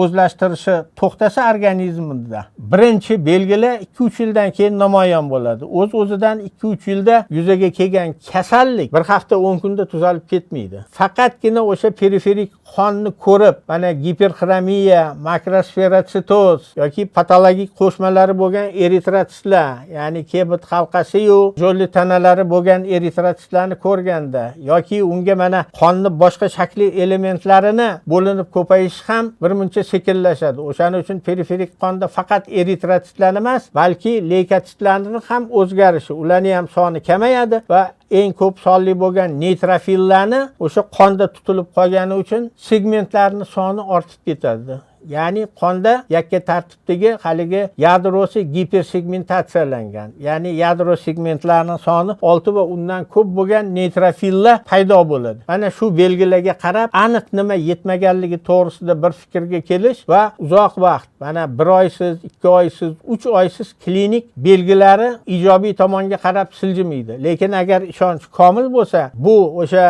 o'zlashtirishi to'xtasa organizmda, birinchi belgilar 2-3 yildan keyin namoyon bo'ladi. O'z-o'zidan 2-3 yilda yuzaga kelgan kasallik bir hafta 10 kunda tuzalib ketmaydi. Faqatgina o'sha periferik qonni ko'rib, mana giperxromiya, makrosferotsitoz yoki patologik qo'shmalari bo'lgan eritritsitlar, ya'ni kebud halqasi-yu jo'li tanalari bo'lgan eritritsitlarni ko'rganda yoki unga mana qonni boshqa shakli elementlarini bo'linib ko'payishi ham bir muncha sekinlashadi. O'shaning uchun periferik qonda faqat eritritsitlar emas, balki leykotitlarning ham o'zgarishi, ularning ham soni kamayadi va eng ko'p sonli bo'lgan neytrofillarni o'sha qonda tutilib qolgani uchun segmentlarning soni ortib ketadi. Ya'ni qonda yakka tartibdagi haligi yadrosi gipersegmentatsiyalangan. Ya'ni yadro segmentlarining soni 6 va undan ko'p bo'lgan neytrofillar paydo bo'ladi. Mana shu belgilarga qarab aniq nima yetmaganligi to'g'risida bir fikrga kelish va uzoq vaqt, mana 1 oysiz, 2 oysiz, 3 oysiz klinik belgilari ijobiy tomonga qarab siljimaydi. Lekin agar ishonch komil bo'lsa, bu o'sha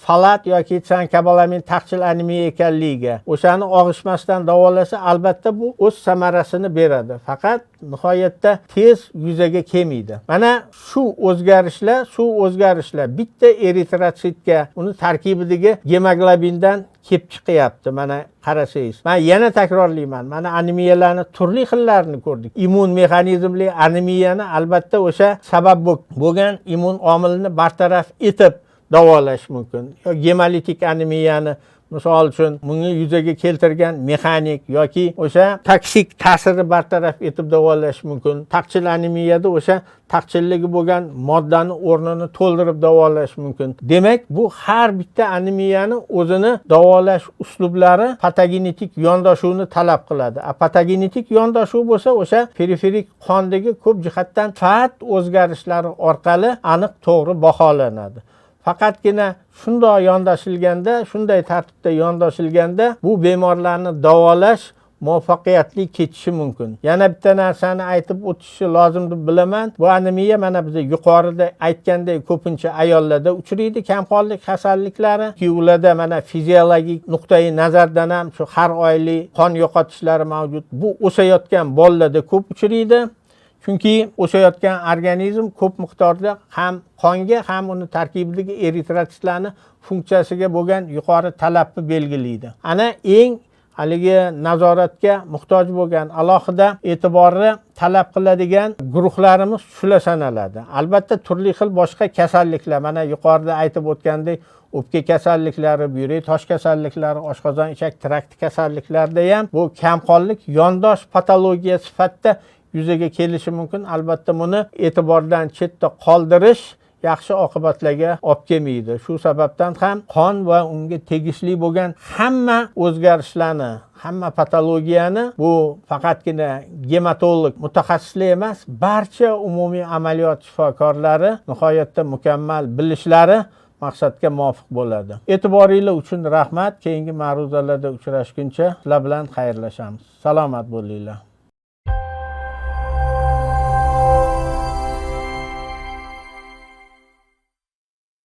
falat yoki sankobalamin taqchil anemiya ekanligiga o'shani og'ishmasdan davolasa, albatta bu o'z samarasini beradi. Faqat nihoyatda tez yuzaga kelmaydi. Mana shu o'zgarishlar bitta eritrotsitga uni tarkibidagi gemoglobindan kelib chiqyapti. Mana qarasangiz. Men yana takrorlayman. Mana anemiyalarni turli xillarini ko'rdik. Immun mexanizmli anemiyani albatta o'sha sabab bo'lgan immun omilini bartaraf etib davolash mumkin. Gemolitik anemiyani misol uchun bunga yuzaga keltirgan mexanik yoki o'sha toksik ta'siri bartaraf etib davolash mumkin. Taqchil anemiyada o'sha taqchilligi bo'lgan moddani o'rnini to'ldirib davolash mumkin. Demak, bu har bitta anemiyani o'zini davolash uslublari patogenetik yondashuvni talab qiladi. Patogenetik yondashuv bo'lsa, o'sha periferik qondagi ko'p jihatdan fat o'zgarishlari orqali aniq to'g'ri baholanadi. Faqatgina shunday tartibda yondashilganda bu bemorlarni davolash muvaffaqiyatli kechishi mumkin. Yana bitta narsani aytib o'tishi lozim deb bilaman. Bu anemiya mana biz yuqorida aytgandek ko'pincha ayollarda uchraydi kamqonlik kasalliklari. Ularda mana fiziologik nuqtai nazardan ham shu har oylik qon yo'qotishlari mavjud. Bu o'sayotgan bolalarda ko'p uchraydi. Chunki o'sayotgan organizm ko'p miqdorda ham qonga ham uni tarkibidagi eritrotsitlarni funksiyasiga bo'lgan yuqori talabni belgilaydi. Ana eng haligi nazoratga muhtoj bo'lgan alohida e'tiborni talab qiladigan guruhlarimiz shular sanaladi. Albatta turli xil boshqa kasalliklar, mana yuqorida aytib o'tgandek o'pka kasalliklari, buyrak tosh kasalliklari, oshqozon ichak trakti kasalliklarida ham bu kamqonlik yondosh patologiya sifatida yuzaga kelishi mumkin. Albatta buni e'tibordan chetda qoldirish yaxshi oqibatlarga olib kelmaydi. Shu sababdan ham qon va unga tegishli bo'lgan hamma o'zgarishlarni, hamma patologiyani bu faqatgina gematolog mutaxassislar emas, barcha umumiy amaliyot shifokorlari nihoyatda mukammal bilishlari maqsadga muvofiq bo'ladi. E'tiboringiz uchun rahmat. Keyingi ma'ruzalarda uchrashguncha sizlar bilan xayrlashamiz. Salomat bo'linglar.